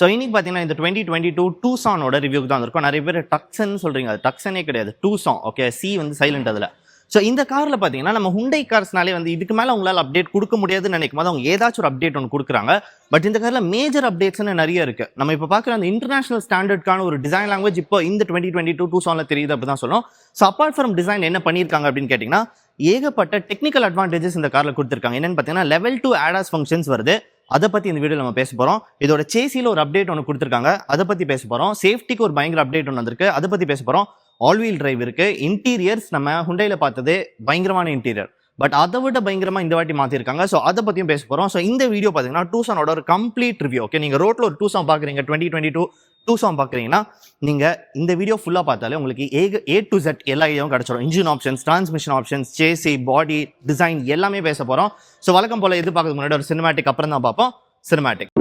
So இன்னைக்கு பார்த்தீங்கன்னா இந்த 2022 டூசானோட ரிவ்யூக்கு தான் இருக்கும். நிறைய பேர் டக்ஸன் சொல்றீங்க, அது டக்ஸனே கிடையாது, டூசான். ஓகே, சி வந்து சைலண்ட் அதில். ஸோ இந்த காரில் பார்த்தீங்கன்னா நம்ம ஹுண்டை கார்ஸ்னாலே வந்து இதுக்கு மேலே உங்களால் அப்டேட் கொடுக்க முடியாதுன்னு நினைக்கும் போது அவங்க ஏதாச்சும் ஒரு அப்டேட் ஒன்று கொடுக்குறாங்க. பட் இந்த காரில் மேஜர் அப்டேட்ஸ்னு நிறைய இருக்கு. நம்ம இப்போ பார்க்குற அந்த இன்டர்நேஷனல் ஸ்டாண்டர்ட்கான ஒரு டிசைன் லாங்குவேஜ் இப்போ இந்த 2022 டூசானில் தெரியுது அப்படி தான் சொல்லணும். ஸோ அப்பார்ட் ஃப்ரம் டிசைன் என்ன பண்ணியிருக்காங்க அப்படின்னு கேட்டிங்கன்னா, ஏகப்பட்ட டெக்னிக்கல் அட்வான்டேஜஸ் இந்த காரில் கொடுத்துருக்காங்க. என்னன்னு பார்த்தீங்கன்னா லெவல் 2 ADAS ஃபங்க்ஷன்ஸ் வருது. அதை பற்றி இந்த வீடியோ நம்ம பேச போகிறோம். இதோட சேசியில் ஒரு அப்டேட் ஒன்று கொடுத்துருக்காங்க, அதை பற்றி பேச போகிறோம். சேஃப்டிக்கு ஒரு பயங்கர அப்டேட் ஒன்று வந்திருக்கு, அதை பற்றி பேச போகிறோம். ஆல் வீல் டிரைவ் இருக்கு. இன்டீரியர்ஸ் நம்ம ஹுண்டைல பார்த்தது பயங்கரமான இன்டீரியர், பட் அதை விட பயங்கரமா இந்த வாட்டி மாத்திருக்காங்க. ஸோ அதை பத்தியும் பேச போறோம். ஸோ இந்த வீடியோ பாத்தீங்கன்னா டூசானோட ஒரு கம்ப்ளீட் ரிவ்யூ. ஓகே, நீங்க ரோட்ல ஒரு டூசான் பாக்குறீங்க, 2022 டூசான் பாக்குறீங்கன்னா நீங்க இந்த வீடியோ ஃபுல்லா பார்த்தாலே உங்களுக்கு A to Z எல்லா ஐடியாவும் கிடைச்சிடும். Engine options, transmission options, chassis, பாடி டிசைன் எல்லாமே பேச போறோம். ஸோ வழக்கம் போல எது பார்க்கறதுக்கு முன்னாடி ஒரு சினிமேட்டிக் அப்புறம் தான் பார்ப்போம். சினிமேட்டிக்.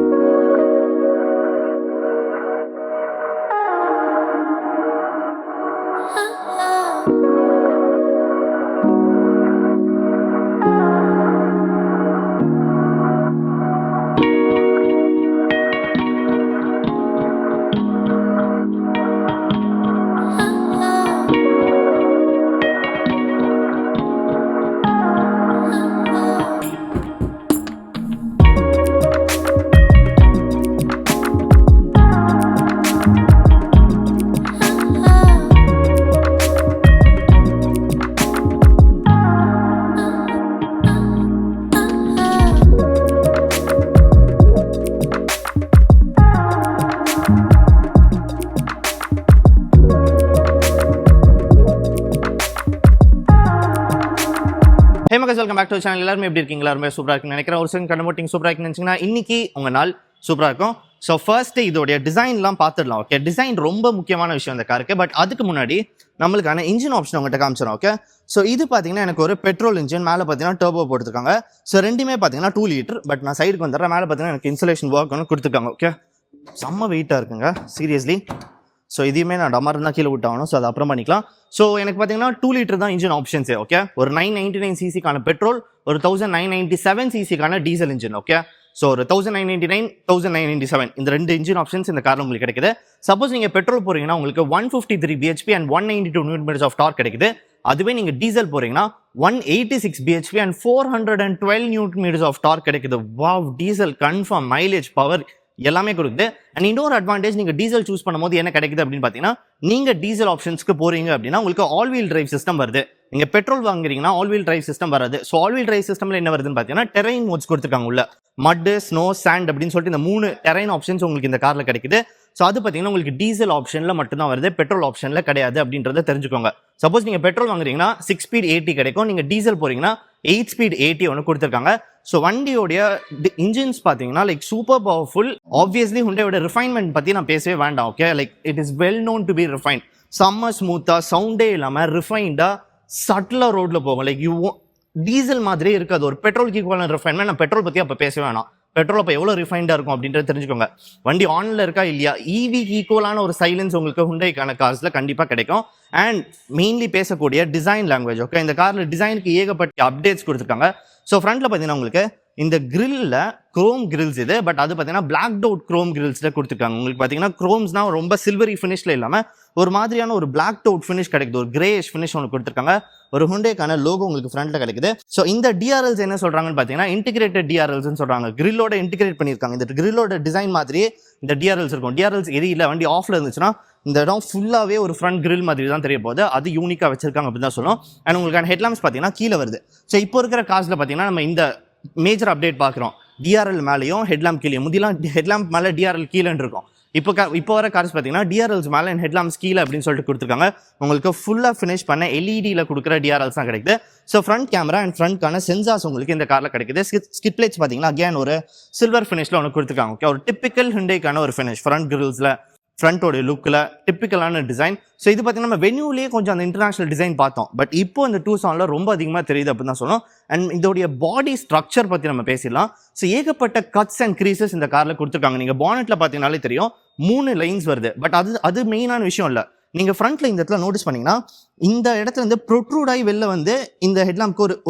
ஹே மக்கள்ஸ், வெல்கம் பேக் டு சேனல். எல்லாருமே எப்படி இருக்கீங்க? எல்லாருமே சூப்பராக இருக்குன்னு நினைக்கிறேன். ஒரு செகண்ட் கண்டுமோட்டிங் சூப்பராக இருக்குன்னு நினச்சிங்கன்னா இன்னைக்கு உங்கள் நாள் சூப்பராக இருக்கும். ஸோ ஃபர்ஸ்ட் இதோடைய டிசைன்லாம் பார்த்துடலாம். ஓகே, டிசைன் ரொம்ப முக்கியமான விஷயம் இந்த காருக்கு. பட் அதுக்கு முன்னாடி நம்மளுக்கான இன்ஜின் ஆப்ஷன் உங்கள்கிட்ட காமிச்சிடும். ஓகே, ஸோ இது பார்த்தீங்கன்னா எனக்கு ஒரு பெட்ரோல் இன்ஜின், மேலே பார்த்தீங்கன்னா டர்போ போட்டுருக்காங்க. ஸோ ரெண்டுமே பார்த்தீங்கன்னா 2 லிட்டர். பட் நான் சைடுக்கு வந்துடுறேன். மேலே பார்த்தீங்கன்னா எனக்கு இன்சுலேஷன் ஒர்க் ஒன்று கொடுத்துருக்காங்க. ஓகே, செம்ம வெயிட்டாக இருக்குங்க சீரியஸ்லி. ஸோ இதையுமே நான் டமார் தான் கீழே விட்டாகணும். ஸோ அது அப்புறம் பண்ணிக்கலாம். ஸோ எனக்கு பார்த்தீங்கன்னா 2 லிட்டர் தான் இன்ஜின் ஆப்ஷன்ஸே. ஓகே, ஒரு 999 சிசிக்கான பெட்ரோல், ஒரு 1997 சிசிக்கான டீசல் இன்ஜின். ஓகே, ஸோ ஒரு 1999, 1997 இந்த ரெண்டு இன்ஜின் ஆப்ஷன்ஸ் இந்த காரில் உங்களுக்கு கிடைக்குது. சப்போஸ் நீங்கள் பெட்ரோல் போறீங்கன்னா உங்களுக்கு 153 bhp and 192 Nm of torque கிடைக்குது. அதுவே நீங்கள் டீசல் போறீங்கன்னா 186 bhp and 412 Nm of torque கிடைக்குது. Wow, diesel confirm mileage, power எல்லாமே கொடுக்குது. அண்ட் இன்னொரு அட்வான்டேஜ், நீங்க டீசல் சூஸ் பண்ணும்போது என்ன கிடைக்குது அப்படின்னு பாத்தீங்கன்னா, நீங்க டீசல் ஆப்ஷன்ஸ்க்கு போறீங்க அப்படின்னா உங்களுக்கு ஆல் வீல் டிரைவ் சிஸ்டம் வருது. நீங்க பெட்ரோல் வாங்குறீங்கன்னா ஆல் வீல் டிரைவ் சிஸ்டம் வராது. ஸோ ஆல் வீல் டிரைவ் சிஸ்டம்ல என்ன வருதுன்னு பாத்தீங்கன்னா டெரைன் மோட்ஸ் கொடுத்துருக்காங்க உள்ள. மட், ஸ்னோ, சாண்ட் அப்படின்னு சொல்லிட்டு இந்த 3 டெரைன் ஆப்ஷன்ஸ் உங்களுக்கு இந்த கார்ல கிடைக்குது. ஸோ அது பார்த்தீங்கன்னா உங்களுக்கு டீசல் ஆப்ஷன்ல மட்டும்தான் வருது, பெட்ரோல் ஆப்ஷன்ல கிடையாது அப்படின்றத தெரிஞ்சுக்கோங்க. சப்போஸ் நீங்க பெட்ரோல் வாங்குறீங்கன்னா 6 ஸ்பீட் 80 கிடைக்கும். நீங்க டீசல் போறீங்கன்னா 8 ஸ்பீட் 80 ஒன்று கொடுத்துருக்காங்க. ஸோ வண்டியோடைய இன்ஜின்ஸ் பார்த்தீங்கன்னா லைக் சூப்பர் பவர்ஃபுல். ஆப்வியஸ்லி ஹுண்டையோட ரிஃபைன்மெண்ட் பற்றி நான் பேசவே வேண்டாம். Okay, like it is well known to be refine. செம்ம ஸ்மூத்தாக, சவுண்டே இல்லாமல் ரிஃபைண்டாக சட்டிலாக ரோட்டில் போகும். லைக் டீசல் மாதிரியே இருக்காது. ஒரு பெட்ரோலுக்கு ஈக்குவலான ரிஃபைன்மெண்ட். நான் பெட்ரோல் பற்றி அப்போ பேசவே வேணாம். பெட்ரோல் அப்போ எவ்வளோ ரிஃபைண்டாக இருக்கும் அப்படின்றத தெரிஞ்சுக்கோங்க. வண்டி ஆனில் இருக்கா இல்லையா, ஈவிக்கு ஈக்குவலான ஒரு சைலன்ஸ் உங்களுக்கு ஹுண்டைக்கான கார்ஸில் கண்டிப்பாக கிடைக்கும். அண்ட் மெயின்லி பேசக்கூடிய டிசைன் லாங்குவேஜ். ஓகே, இந்த காரில் டிசைனுக்கு ஏகப்பட்ட அப்டேட்ஸ் கொடுத்துருக்காங்க. ஸோ ஃப்ரண்ட்டில் பார்த்தீங்கன்னா உங்களுக்கு இந்த கிரில்ல குரோம் கிரில்ஸ் இது, பட் அது பார்த்தீங்கன்னா பிளாக் டவுட் குரோம் கிரில்ஸ்ல கொடுத்துருக்காங்க. உங்களுக்கு பார்த்தீங்கன்னா குரோம்ஸ்னா ரொம்ப சில்வரி ஃபினிஷ்ல இல்லாமல் ஒரு மாதிரியான ஒரு பிளாக் டவுட் ஃபினிஷ் கிடைக்குது. ஒரு கிரேஷ் ஃபினிஷ் ஒன்று கொடுத்துருக்காங்க. ஒரு ஹுண்டைக்கான லோகோ உங்களுக்கு ஃப்ரண்ட்ல கிடைக்குது. ஸோ இந்த டிஆர்எல்ஸ் என்ன சொல்றாங்கன்னு பார்த்தீங்கன்னா இன்டிகிரேட்டட் டிஆர்எல்ஸ் சொல்றாங்க. கிரில்லோட இன்டிகிரேட் பண்ணியிருக்காங்க. இந்த கிரில்லோட டிசைன் மாதிரியே இந்த டிஆர்எல்ஸ் இருக்கும். டிஆர்எல்ஸ் எரியில வண்டி ஆஃப்ல இருந்துச்சுன்னா இந்த இடம் ஃபுல்லாகவே ஒரு ஃப்ரண்ட் கிரில் மாதிரி தான் தெரிய போகுது. அது யூனிக்காக வச்சிருக்காங்க அப்படின்னு தான் சொல்லணும். அண்ட் உங்களுக்கான ஹெட்லாம்ஸ் பார்த்தீங்கன்னா கீழே வருது. ஸோ இப்போ இருக்கிற கார்ஸில் பார்த்தீங்கன்னா நம்ம இந்த மேஜர் அப்டேட் பார்க்குறோம். டிஆர்எல் மேலேயும் ஹெட்லாம்ப் கீழே. முதிலாம் ஹெட்லாம்ப் மேலே டிஆர்எல் கீழேன்னு இருக்கும். இப்போ வர கார்ஸ் பார்த்தீங்கன்னா டிஆர்எல்ஸ் மேலே அண்ட் ஹெட்லாம்ப்ஸ் கீழே அப்படின்னு சொல்லிட்டு கொடுத்துருக்காங்க. உங்களுக்கு ஃபுல்லாக ஃபினிஷ் பண்ண எல்இடியில் கொடுக்குற டிஆர்எல்ஸ் தான் கிடைக்குது. ஸோ ஃப்ரண்ட் கேமரா அண்ட் ஃப்ரண்ட்கான சென்சார்ஸ் உங்களுக்கு இந்த காரில் கிடைக்குது. ஸ்கிட் பிளேட்ஸ் பார்த்தீங்கன்னா அகேன் ஒரு சில்வர் ஃபினிஷில் ஒன்று கொடுத்துருக்காங்க. ஓகே, ஒரு டிப்பிக்கல் ஹுண்டைக்கான ஒரு ஃபினிஷ். ஃப்ரண்ட் கிரில்ஸில் ஃப்ரண்டோட லுக்கில் டிப்பிக்கலான டிசைன். ஸோ இது பார்த்தீங்கன்னா நம்ம வென்யூலேயே கொஞ்சம் அந்த இன்டர்நேஷனல் டிசைன் பார்த்தோம். பட் இப்போ இந்த டூசானில் ரொம்ப அதிகமாக தெரியுது அப்படின்னு தான் சொல்லணும். அண்ட் இதோடைய பாடி ஸ்ட்ரக்சர் பற்றி நம்ம பேசிடலாம். ஸோ ஏகப்பட்ட கட்ஸ் அண்ட் க்ரீசஸ் இந்த காரில் கொடுத்துருக்காங்க. நீங்கள் பானெட்டில் பார்த்தீங்கன்னாலே தெரியும் 3 லைன்ஸ் வருது. பட் அது மெயினான விஷயம் இல்லை. நீங்கள் ஃப்ரண்ட்டில் இந்த இடத்துல நோட்டீஸ் பண்ணிங்கன்னா இந்த இடத்துல இருந்து ப்ரொட்ரூட் ஆகி வெளில வந்து இந்த ஹெட்லாம்ப்க்கு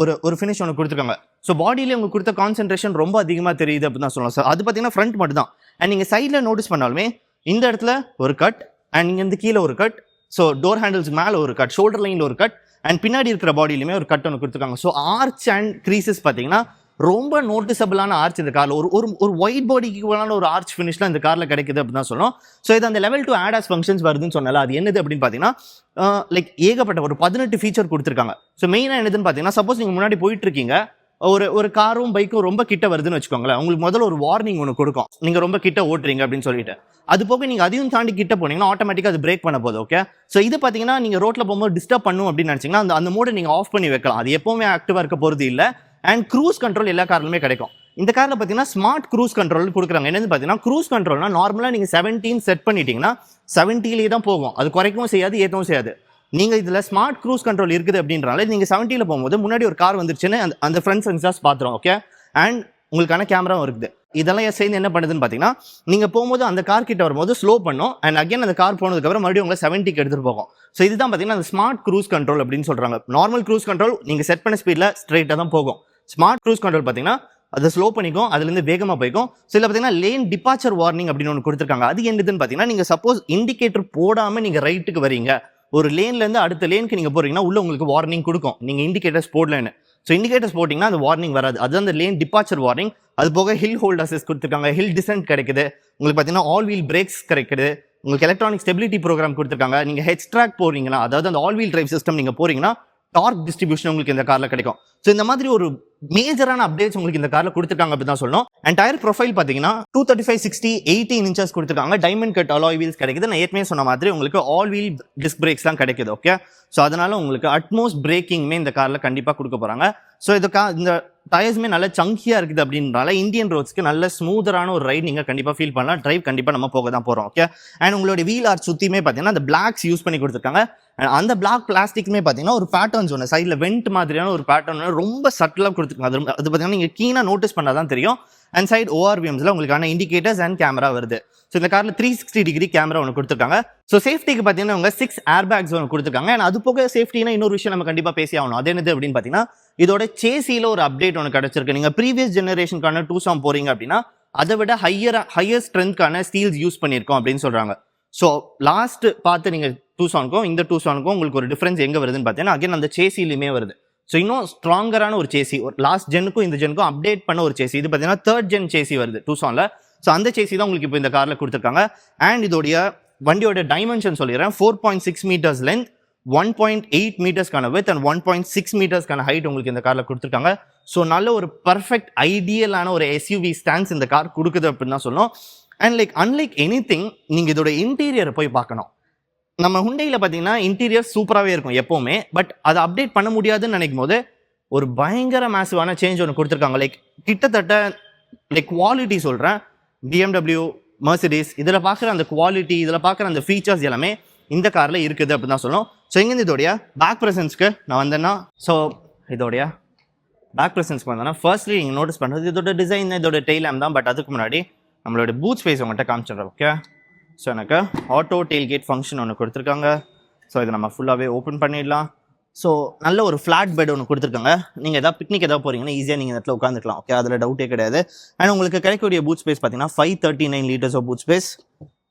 ஒரு ஃபினிஷ் ஒன்று கொடுத்துருக்காங்க. ஸோ பாடியிலே உங்களுக்கு கொடுத்த கான்சென்ட்ரேஷன் ரொம்ப அதிகமாக தெரியுது அப்படின்னு தான் சொல்லலாம். சார் அது பார்த்தீங்கன்னா ஃப்ரண்ட் மட்டும் தான். அண்ட் நீங்கள் சைடில் நோட்டீஸ் பண்ணாலுமே இந்த இடத்துல ஒரு கட் அண்ட் இங்கே இருந்து கீழே ஒரு கட், ஸோ டோர் ஹேண்டில்ஸ் மேலே ஒரு கட், ஷோல்டர் லைனில் ஒரு கட் அண்ட் பின்னாடி இருக்கிற பாடியிலுமே ஒரு கட் ஒன்று கொடுத்துருக்காங்க. ஸோ ஆர்ச் அண்ட் க்ரீசஸ் பார்த்தீங்கன்னா ரொம்ப நோட்டிசபிளான ஆர்ச் இந்த காரில் ஒரு ஒயிட் பாடிக்கு ஒரு ஆர்ச் ஃபினிஷ்லாம் இந்த காரில் கிடைக்குது அப்படின்னு தான் சொல்லணும். ஸோ இது அந்த லெவல் 2 ADAS ஃபங்க்ஷன்ஸ் வருதுன்னு சொன்னால அது என்னது அப்படின்னு பார்த்தீங்கன்னா லைக் ஏகப்பட்ட ஒரு 18 ஃபீச்சர் கொடுத்துருக்காங்க. ஸோ மெயினாக என்னதுன்னு பார்த்தீங்கன்னா சப்போஸ் நீங்கள் முன்னாடி போயிட்டு இருக்கீங்க, ஒரு காரும் பைக்கும் ரொம்ப கிட்ட வருதுன்னு வச்சுக்கோங்களேன், உங்களுக்கு முதல்ல ஒரு வார்னிங் ஒன்று கொடுக்கும், நீங்கள் ரொம்ப கிட்ட ஓட்டுறீங்க அப்படின்னு சொல்லிட்டு. அது போக நீங்கள் அதையும் தாண்டி கிட்ட போனீங்கன்னா ஆட்டோமேட்டிக்காக அது பிரேக் பண்ண போகுது. ஓகே, ஸோ இது பார்த்தீங்கன்னா நீங்கள் ரோட்டில் போகும்போது டிஸ்டர்ப் பண்ணும் அப்படின்னு நினச்சிங்கன்னா அந்த மோடை நீங்கள் ஆஃப் பண்ணி வைக்கலாம். அது எப்போவுமே ஆக்டிவாக இருக்க போகிறது இல்லை. அண்ட் க்ரூஸ் கண்ட்ரோல் எல்லா கார்லுமே கிடைக்கும். இந்த காரில் பார்த்தீங்கன்னா ஸ்மார்ட் க்ரூஸ் கண்ட்ரோல் கொடுக்குறாங்க. என்னன்னு பார்த்தீங்கன்னா க்ரூஸ் கண்ட்ரோல்னா நார்மலாக நீங்கள் 17 செட் பண்ணிட்டீங்கன்னா 70லேயே தான் போகும், அது குறைக்கவும் செய்யாது ஏற்றவும் செய்யாது. நீங்கள் இதில் ஸ்மார்ட் க்ரூஸ் கண்ட்ரோல் இருக்குது அப்படின்றனால நீங்கள் 70ல் போகும்போது முன்னாடி ஒரு கார் வந்துருச்சுன்னு அந்த ஃப்ரண்ட் சென்சார்ஸ் பார்த்துரும். ஓகே, அண்ட் உங்களுக்கான கேமராவும் இருக்குது. இதெல்லாம் சேர்ந்து என்ன பண்ணுதுன்னு பார்த்தீங்கன்னா நீங்கள் போகும்போது அந்த கார் கிட்ட வரும்போது ஸ்லோ பண்ணும் அண்ட் அகைன் அந்த கார் போனதுக்கப்புறம் மறுபடியும் உங்களை 70க்கு எடுத்துகிட்டு போகும். ஸோ இதுதான் பார்த்தீங்கன்னா அந்த ஸ்மார்ட் க்ரூஸ் கண்ட்ரோல் அப்படின்னு சொல்கிறாங்க. நார்மல் க்ரூஸ் கண்ட்ரோல் நீங்கள் செட் பண்ண ஸ்பீடில் ஸ்ட்ரைட்டாக தான் போகும். ஸ்மார்ட் க்ரூஸ் கண்ட்ரோல் பார்த்தீங்கன்னா அதை ஸ்லோ பண்ணிக்கும், அதுலேருந்து வேகமாக போய்க்கும். ஸோ இதில் பார்த்தீங்கன்னா லேன் டிபார்ச்சர் வார்னிங் அப்படின்னு ஒன்று கொடுத்துருக்காங்க. அது என்னதுன்னு பார்த்தீங்கன்னா நீங்கள் சப்போஸ் இண்டிகேட்டர் போடாமல் நீங்கள் ரைட்டுக்கு வரீங்க, ஒரு லேன்லேருந்து அடுத்த லேனுக்கு நீங்கள் போகிறீங்கன்னா உள்ள உங்களுக்கு வார்னிங் கொடுக்கும் நீங்கள் இண்டிகேட்டர்ஸ் போடலன்னு. ஸோ இண்டிகேட்டர்ஸ் போட்டிங்கன்னா அந்த வார்னிங் வராது, அதுதான் அந்த லேன் டிபார்ச்சர் வார்னிங். அது போக ஹில் ஹோல்ட் அசிஸ்ட் கொடுத்துருக்காங்க, ஹில் டிசென்ட் கிடைக்குது உங்களுக்கு, பார்த்தீங்கன்னா ஆல் வீல் பிரேக்ஸ் கிடைக்குது உங்களுக்கு, எலக்ட்ரானிக் ஸ்டெபிலிட்டி ப்ரோக்ராம் கொடுத்துருக்காங்க. நீங்கள் ஹெச் ட்ராக் போறீங்கன்னா, அதாவது அந்த ஆல் வீல் டிரைவ் சிஸ்டம் நீங்கள் போறீங்கன்னா டார்க் டிஸ்ட்ரிபியூஷன் உங்களுக்கு இந்த காரில் கிடைக்கும். ஸோ இந்த மாதிரி ஒரு மேஜரான அப்டேட்ஸ் உங்களுக்கு இந்த காரில் கொடுத்துருக்காங்க அப்படி தான் சொல்லணும். அண்ட் டயர் ப்ரொஃபைல் பார்த்தீங்கன்னா 235/60 18 இன்ச்சஸ் கொடுத்துருக்காங்க. டைமண்ட் கட் அலாய் வீல்ஸ் கிடைக்குது. நான் ஏற்கனவே சொன்ன மாதிரி உங்களுக்கு ஆல் வீல் டிஸ்க் பிரேக்ஸ்லாம் கிடைக்குது. ஓகே, ஸோ அதனால உங்களுக்கு அட்மோஸ்ட் பிரேக்கிங்மே இந்த காரில் கண்டிப்பாக கொடுக்க போகிறாங்க. ஸோ இந்த டயர்ஸுமே நல்ல சங்கியாக இருக்குது அப்படின்றனால இந்தியன் ரோட்ஸ்க்கு நல்ல ஸ்மூதரான ஒரு ரைட் நீங்கள் கண்டிப்பாக ஃபீல் பண்ணலாம். டிரைவ் கண்டிப்பாக நம்ம போக தான் போகிறோம். ஓகே, அண்ட் உங்களோட வீல் ஆர்ச் சுற்றியுமே பார்த்தீங்கன்னா அந்த பிளாக்ஸ் யூஸ் பண்ணி கொடுத்துருக்காங்க. அந்த பிளாக் பிளாஸ்டிக்மே பார்த்தீங்கன்னா ஒரு பேட்டர்ன்ஸ் ஒன்று சைடில் வெண்ட் மாதிரியான ஒரு பேட்டர்ன் ரொம்ப சட்டிலாக கொடுத்துருக்காங்க. அது பார்த்தீங்கன்னா நீங்கள் கீனாக நோட்டீஸ் பண்ணால் தான் தெரியும். அண்ட் சைட் ORVMஸில் உங்களுக்கான இண்டிகேட்டர்ஸ் அண்ட் கேமரா வருது. ஸோ இந்த காரில் 360 டிகிரி கேமரா ஒன்று கொடுத்துருக்காங்க. ஸோ சேஃப்டிக்கு பார்த்தீங்கன்னா அவங்க 6 ஏர் பேக்ஸ் ஒன்று கொடுத்துருக்காங்க. அண்ட் அது போக சேஃப்டினா இன்னொரு விஷயம் நம்ம கண்டிப்பாக பேசி ஆகணும். அது என்னது அப்படின்னு பார்த்தீங்கன்னா இதோட சேசியில் ஒரு அப்டேட் ஒன்று கிடச்சிருக்கு. நீங்கள் ப்ரீவியஸ் ஜெனரேஷனுக்கான டூசான் போறீங்க அப்படின்னா அதை விட ஹையர் ஸ்ட்ரென்த்கான ஸ்டீல்ஸ் யூஸ் பண்ணியிருக்கோம் அப்படின்னு சொல்கிறாங்க. ஸோ லாஸ்ட் பார்த்து நீங்கள் டூசானுக்கும் இந்த டூசானுக்கும் உங்களுக்கு ஒரு டிஃபரன்ஸ் எங்கே வருதுன்னு பார்த்தீங்கன்னா அகைன் அந்த சேசிலுமே வருது. ஸோ இன்னும் ஸ்ட்ராங்கரான ஒரு சேசி, ஒரு லாஸ்ட் ஜெனுக்கும் இந்த ஜெனுக்கும் அப்டேட் பண்ண ஒரு சேசி. இது பார்த்தீங்கன்னா 3rd gen சேசி வருது டூசானில். ஸோ அந்த சேசி தான் உங்களுக்கு இப்போ இந்த காரில் கொடுத்துருக்காங்க. அண்ட் இதோடைய வண்டியோட டைமென்ஷன் சொல்லிடுறேன். 4.6 மீட்டர்ஸ் லென்த், 1.8 மீட்டர்ஸ்க்கான வித் அண்ட் 1.6 மீட்டர்ஸ்க்கான ஹைட் உங்களுக்கு இந்த காரில் கொடுத்துருக்காங்க. ஸோ நல்ல ஒரு பர்ஃபெக்ட் ஐடியலான ஒரு SUV ஸ்டாண்ட்ஸ் இந்த கார் கொடுக்குது அப்படின்னு தான் சொல்லணும். அண்ட் லைக் அன்லைக் எனிதிங் நீங்கள் இதோட இன்டீரியரை போய் பார்க்கணும். நம்ம ஹுண்டையில் பார்த்தீங்கன்னா இன்டீரியர் சூப்பராகவே இருக்கும் எப்போவுமே, பட் அதை அப்டேட் பண்ண முடியாதுன்னு நினைக்கும் போது ஒரு பயங்கர மேசிவான சேஞ்ச் ஒன்று கொடுத்துருக்காங்க. லைக் கிட்டத்தட்ட லைக் குவாலிட்டி சொல்கிறேன், BMW, Mercedes இதில் பார்க்குற அந்த குவாலிட்டி, இதில் பார்க்குற அந்த ஃபீச்சர்ஸ் எல்லாமே இந்த காரில் இருக்குது அப்படின்னு தான் சொல்லணும். ஸோ இங்கேருந்து இதோடைய பேக் ப்ரெசன்ஸ்க்கு நான் வந்தேன்னா, ஸோ இதோடைய பேக் ப்ரெசன்ஸ்க்கு வந்தேன்னா ஃபர்ஸ்ட்லி நீங்கள் நோட்டீஸ் பண்ணுறது இதோட டிசைன், இதோட டெய்ல் லேம்ப் தான். பட் அதுக்கு முன்னாடி நம்மளோட பூட் ஸ்பேஸ் உங்கள்கிட்ட காமிச்சிடுறேன். ஓகே, ஸோ எனக்கு ஆட்டோ டெயில் கேட் ஃபங்க்ஷன் ஒன்று கொடுத்துருக்காங்க. ஸோ இதை நம்ம ஃபுல்லாகவே ஓப்பன் பண்ணிடலாம். ஸோ நல்ல ஒரு ஃப்ளாட் பெட் ஒன்று கொடுத்துருக்காங்க. நீங்கள் எதாவது பிக்னிக் எதாவது போகிறீங்கன்னா ஈஸியாக நீங்கள் இடத்துல உட்காந்துக்கலாம். ஓகே, அதில் டவுட்டே கிடையாது. அண்ட் உங்களுக்கு கிடைக்கக்கூடிய பூட் ஸ்பேஸ் பார்த்தீங்கன்னா 539 liters ஆஃப் பூட் ஸ்பேஸ்.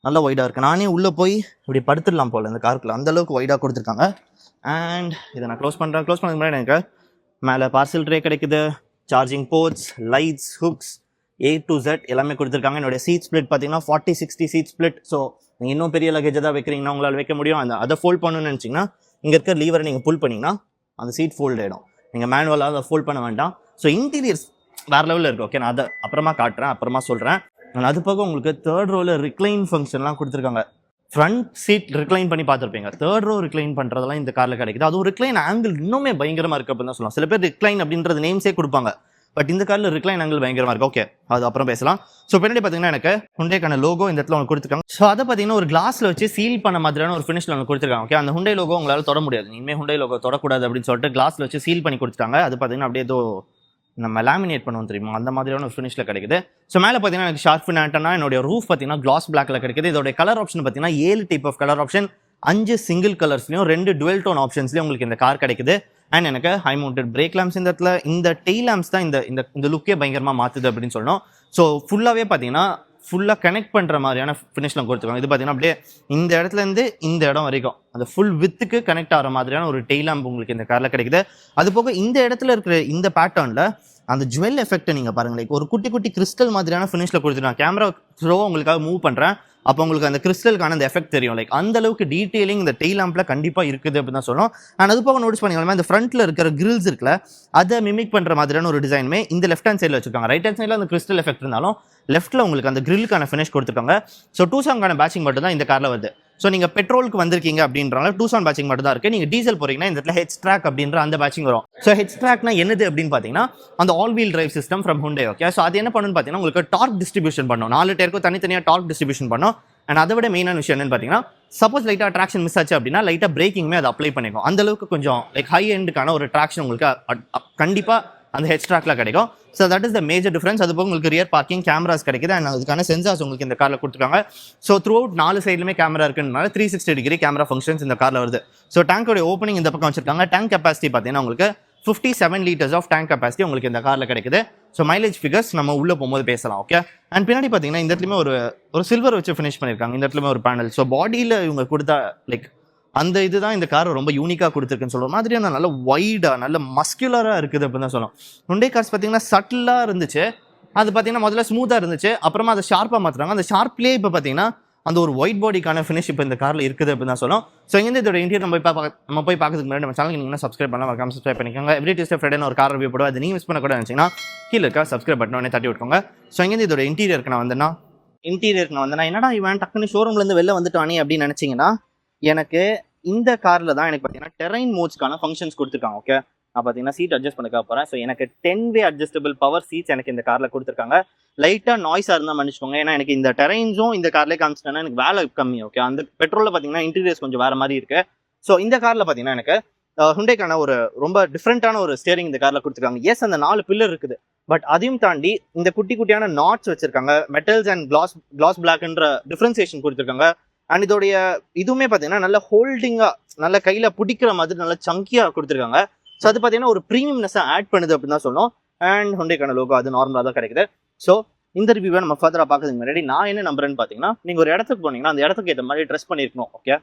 நல்லா ஒய்டாக இருக்குது. நானே உள்ளே போய் இப்படி படுத்துடலாம் போல் இந்த காருக்குள்ள, அந்தளவுக்கு ஒய்டாக கொடுத்துருக்காங்க. அண்ட் இதை நான் க்ளோஸ் பண்ணுறேன். க்ளோஸ் பண்ணதுக்கு முன்னாடி எனக்கு மேலே பார்சல் ட்ரே கிடைக்குது, charging ports, lights, hooks, A to Z எல்லாமே கொடுத்துருக்காங்க. என்னோட சீட் ஸ்பிளிட் பார்த்தீங்கன்னா 40/60 சீட் ஸ்பிளிட். ஸோ நீங்கள் இன்னும் பெரிய லக்கேஜ் தான் வைக்கிறீங்கன்னா உங்களால் வைக்க முடியும். அதை ஃபோல்ட் பண்ணணும்னு நினச்சிங்கன்னா இங்கே இருக்க லீவரை நீங்கள் புல் பண்ணிங்கன்னா அந்த சீட் ஃபோல்ட் ஆகிடும். நீங்கள் மேனுவலாக அதை ஃபோல்ட் பண்ண வேண்டாம். ஸோ இன்டீரியர்ஸ் வேறு லெவலில் இருக்குது. ஓகே, நான் அதை அப்புறமா காட்டுறேன், அப்புறமா சொல்கிறேன். அது போக உங்களுக்கு 3rd ரோவில் ரிக்ளைன் ஃபங்க்ஷன்லாம் கொடுத்துருக்காங்க. ஃப்ரண்ட் சீட் ரிக்ளைன் பண்ணி பார்த்துருப்பீங்க. 3rd row ரிக்ளைன் பண்ணுறதெல்லாம் இந்த காரில் கிடைக்குது. அதுவும் ரிக்ளைன் ஆங்கிள் இன்னுமே பயங்கரமாக இருக்குது அப்படின்னு தான் சொல்லலாம். சில பேர் ரிக்ளைன் அப்படின்றது நேம்ஸே கொடுப்பாங்க, பட் இந்த காரில் ரிக்ளைன் ஆங்கிள் பயங்கரமாக இருக்குது. ஓகே, அது அப்புறம் பேசலாம். ஸோ பின்னாடி பார்த்தீங்கன்னா எனக்கு ஹுண்டைக்கான லோகோ இந்த இடத்துல ஒன்று கொடுத்துருக்காங்க. ஸோ அதை பார்த்தீங்கன்னா ஒரு கிளாஸில் வச்சு சீல் பண்ண மாதிரியான ஒரு ஃபினிஷில் ஒன்று கொடுத்துருக்காங்க. ஓகே, அந்த ஹுண்டை லோகோ உங்களால் தொட முடியாது, இனிமேல் ஹுண்டை லோகோ தொடக்கூடாது அப்படின்னு சொல்லிட்டு கிளாஸில் வச்சு சீல் பண்ணி கொடுத்துட்டாங்க. அது பார்த்தீங்கன்னா அப்படியே ஏதோ நம்ம லேமினேட் பண்ணுவோம் தெரியுமா, அந்த மாதிரியான ஒரு ஃபினிஷில் கிடைக்குது. ஸோ மேலே பார்த்தீங்கன்னா எனக்கு ஷார்ப் ஃபின் ஆண்டனா, என்னோட ரூஃப் பார்த்தீங்கன்னா கிளாஸ் பிளாக்ல கிடைக்குது. இதோட கலர் ஆப்ஷன் பார்த்தீங்கன்னா 7 type of colour option, 5 single கலர்ஸ்லையும் 2 டுவெல் டோன் ஆப்ஷன்ஸ்லையும் உங்களுக்கு இந்த கார் கிடைக்குது. அண்ட் எனக்கு ஹை மவுண்டட் பிரேக் லேம்ப்ஸ் இந்த இடத்துல, இந்த டெய்ல் லேம்ப்ஸ் தான் இந்த லுக்கே பயங்கரமாக மாற்றுது அப்படின்னு சொல்லணும். ஸோ ஃபுல்லாகவே பார்த்தீங்கன்னா ஃபுல்லாக கனெக்ட் பண்ணுற மாதிரியான ஃபினிஷ்லாம் கொடுத்துருக்காங்க. இது பார்த்தீங்கன்னா அப்படியே இந்த இடத்துலேருந்து இந்த இடம் வரைக்கும் அந்த ஃபுல் வித்துக்கு கனெக்ட் ஆகிற மாதிரியான ஒரு டெய்ல் லேம்ப் உங்களுக்கு இந்த காரில் கிடைக்குது. அது போக இந்த இடத்துல இருக்கிற இந்த பேட்டர்னில் அந்த ஜுவல் எஃபெக்ட்டை நீங்கள் பாருங்கள், லைக் ஒரு குட்டி குட்டி கிறிஸ்டல் மாதிரியான ஃபினிஷில் கொடுத்துருக்காங்க. கேமரா ஸ்லோவாக உங்களுக்காக மூவ் பண்ணுறேன், அப்போ உங்களுக்கு அந்த கிறிஸ்டலுக்கான அந்த எஃபெக்ட் தெரியும். லைக் அந்த அளவுக்கு டீட்டெயிலிங் இந்த டெய்ல் லேம்பில் கண்டிப்பாக இருக்குது அப்படின்னு தான் சொல்லணும். அண்ட் அது போக நோட்டீஸ் பண்ணிக்கலாம், இந்த ஃப்ரண்ட்டில் இருக்கிற கிரில்ஸ் இருக்குல்ல, அதை மிமிக் பண்ணுற மாதிரியான ஒரு டிசைனுமே இந்த லெஃப்ட் ஹேண்ட் சைடில் வச்சிருக்காங்க. ரைட் ஹேண்ட் சைடில் அந்த கிறிஸ்டல் எஃபெக்ட் இருந்தாலும் லெஃப்ட்டில் உங்களுக்கு அந்த கிரில்லுக்கான ஃபினிஷ் கொடுத்துருக்காங்க. ஸோ டூசான்கான பேட்சிங் மட்டும் தான் இந்த காரில் வருது. ஸோ நீங்கள் பெட்ரோலுக்கு வந்திருக்கீங்க அப்படின்றனால டூசான் பேட்சிங் மட்டும் தான் இருக்குது. நீங்கள் டீசல் போகிறீங்கன்னா இந்த இடத்துல ஹெச் ட்ராக் அப்படின்ற அந்த பேட்சிங் வரும். ஸோ ஹெச் ட்ராக்னா என்னது அப்படின்னு பார்த்தீங்கன்னா அந்த all wheel drive system from Hyundai. Okay, so அது என்ன பண்ணுன்னு பார்த்தீங்கன்னா உங்களுக்கு டார்க் டிஸ்ட்ரிபியூஷன் பண்ணும், 4 டயருக்கும் தனித்தனியாக டார்க் டிஸ்ட்ரிபியூஷன் பண்ணும். அண்ட் அதை விட மெயினான விஷயம் என்னன்னு பார்த்தீங்கன்னா, சப்போஸ் லைட்டாக ட்ராக்ஷன் மிஸ் ஆச்சு அப்படின்னா லைட்டாக பிரேக்கிங்குமே அதை அப்ளை பண்ணிக்கும். அந்த அளவுக்கு கொஞ்சம் லைக் ஹை எண்டுக்கான ஒரு ட்ராக்ஷன் உங்களுக்கு கண்டிப்பாக அந்த ஹெச் ட்ராக்ல கிடைக்கும். So that is the major difference. அது போக உங்களுக்கு ரியர் பார்க்கிங் கேமராஸ் கிடைக்குது. அண்ட் அதுக்கான சென்சார்ஸ் உங்களுக்கு இந்த காரில் கொடுத்துருக்காங்க. ஸோ த்ரூ அவுட் 4 சைட்லுமே கேமரா இருக்குனால 360 டிகிரி கேமரா ஃபங்க்ஷன்ஸ் இந்த காரில் வருது. ஸோ டேங்கோட ஓப்பனிங் இந்த பக்கம் வச்சிருக்காங்க. டேங்க் கெப்பாசிட்டி பார்த்தீங்கன்னா உங்களுக்கு 57 liters ஆஃப் டேங்க் கெப்பாசிட்டி உங்களுக்கு இந்த காரில் கிடைக்குது. ஸோ மைலேஜ் ஃபிகர்ஸ் நம்ம உள்ளே போகும்போது பேசலாம். ஓகே, அண்ட் பின்னாடி பார்த்தீங்கன்னா இந்த இடத்துலையுமே ஒரு சில்வர் வச்சு ஃபினிஷ் பண்ணியிருக்காங்க. இந்த இடத்துலையுமே ஒரு பேனல். ஸோ பாடியில் இவங்க கொடுத்தா லைக் அந்த இதுதான் இந்த கார் ரொம்ப யூனிக்காக கொடுத்துருக்குன்னு சொல்லுற மாதிரியான நல்ல வைடாக நல்ல மஸ்குலராக இருக்குது அப்படின்னு தான் சொல்லலாம். ஹுண்டே கார்ஸ் பார்த்தீங்கன்னா சட்டிலாக இருந்துச்சு, அது பார்த்தீங்கன்னா முதல்ல ஸ்மூத்தாக இருந்துச்சு, அப்புறமா அதை ஷார்ப்பாக மாற்றுறாங்க. அந்த ஷார்ப்லேயே இப்போ பார்த்தீங்கன்னா அந்த ஒரு ஒயிட் பாடிக்கான ஃபினிஷ் இப்போ இந்த காரில் இருக்குது அப்படின்னு தான் சொல்லணும். ஸோ இங்கே இதோட இன்டீரியர் நம்ம போய் பார்க்கறதுக்கு முன்னாடி நம்ம சேனலுக்கு நீங்கள் சப்ஸ்கிரைப் பண்ணலாம், மறக்காம சப்ஸ்கிரைப் பண்ணிக்கோங்க. எவ்ரி டியூஸ்டே ஃப்ரைடே ஒரு கார் ரிவ்யூ போடுவோம், அது நீங்கள் மிஸ் பண்ணக்கூடாது நினச்சிங்கன்னா கீழே இருக்கா சப்ஸ்கிரைப் பட்டனே தட்டி விட்டுக்கோங்க. ஸோ இங்கே இதோட இன்டீரியருக்கு நான் வந்தேன்னா என்னடா இவன் டக்குன்னு ஷோரூம்லேருந்து வெளில வந்துட்டானே அப்படின்னு நினச்சிங்கன்னா, எனக்கு இந்த காரில் தான் எனக்கு பார்த்தீங்கன்னா டெரைன் மோட்ஸ்க்கான ஃபங்க்ஷன்ஸ் கொடுத்துருக்காங்க. ஓகே, நான் பார்த்தீங்கன்னா சீட் அட்ஜஸ்ட் பண்ண போகிறேன். ஸோ எனக்கு 10-way அட்ஜஸ்டபிள் பவர் சீட்ஸ் எனக்கு இந்த காரில் கொடுத்துருக்காங்க. லைட்டாக நாய்ஸாக இருந்தால் மன்னிச்சுக்கோங்க, ஏன்னா எனக்கு இந்த டெரைன்ஸும் இந்த கார்லேயே காமிச்சிட்டேன்னா எனக்கு வேலை கம்மி. ஓகே, அந்த பெட்ரோலில் பார்த்தீங்கன்னா இன்டீரியர்ஸ் கொஞ்சம் வேறு மாதிரி இருக்குது. ஸோ இந்த காரில் பார்த்தீங்கன்னா எனக்கு ஹுண்டேக்கான ஒரு ரொம்ப டிஃப்ரெண்ட்டான ஒரு ஸ்டியரிங் இந்த காரில் கொடுத்துருக்காங்க. எஸ், அந்த 4 பில்லர் இருக்குது, பட் அதையும் தாண்டி இந்த குட்டியான நாட்ஸ் வச்சிருக்காங்க. மெட்டல்ஸ் அண்ட் கிளாஸ் பிளாக்ன்ற டிஃப்ரென்சியேஷன் கொடுத்துருக்காங்க. அண்ட் இதோடைய இதுவுமே பார்த்தீங்கன்னா நல்ல ஹோல்டிங்காக நல்ல கையில் பிடிக்கிற மாதிரி நல்ல சங்கியாக கொடுத்துருக்காங்க. ஸோ அது பார்த்தீங்கன்னா ஒரு ப்ரீமியம்னஸை ஆட் பண்ணுது அப்படின்னு தான் சொல்லணும். அண்ட் ஹுண்டேக்கான லோகோ அது நார்மலாக தான் கிடைக்குது. ஸோ இந்த ரிவ்யூவை நம்ம ஃபர்தராக பார்க்கறதுக்கு முன்னாடி நான் என்ன நம்புறேன்னு பார்த்தீங்கன்னா, நீங்கள் ஒரு இடத்துக்கு போனீங்கன்னா அந்த இடத்துக்கு ஏற்ற மாதிரி ட்ரெஸ் பண்ணியிருக்கணும்.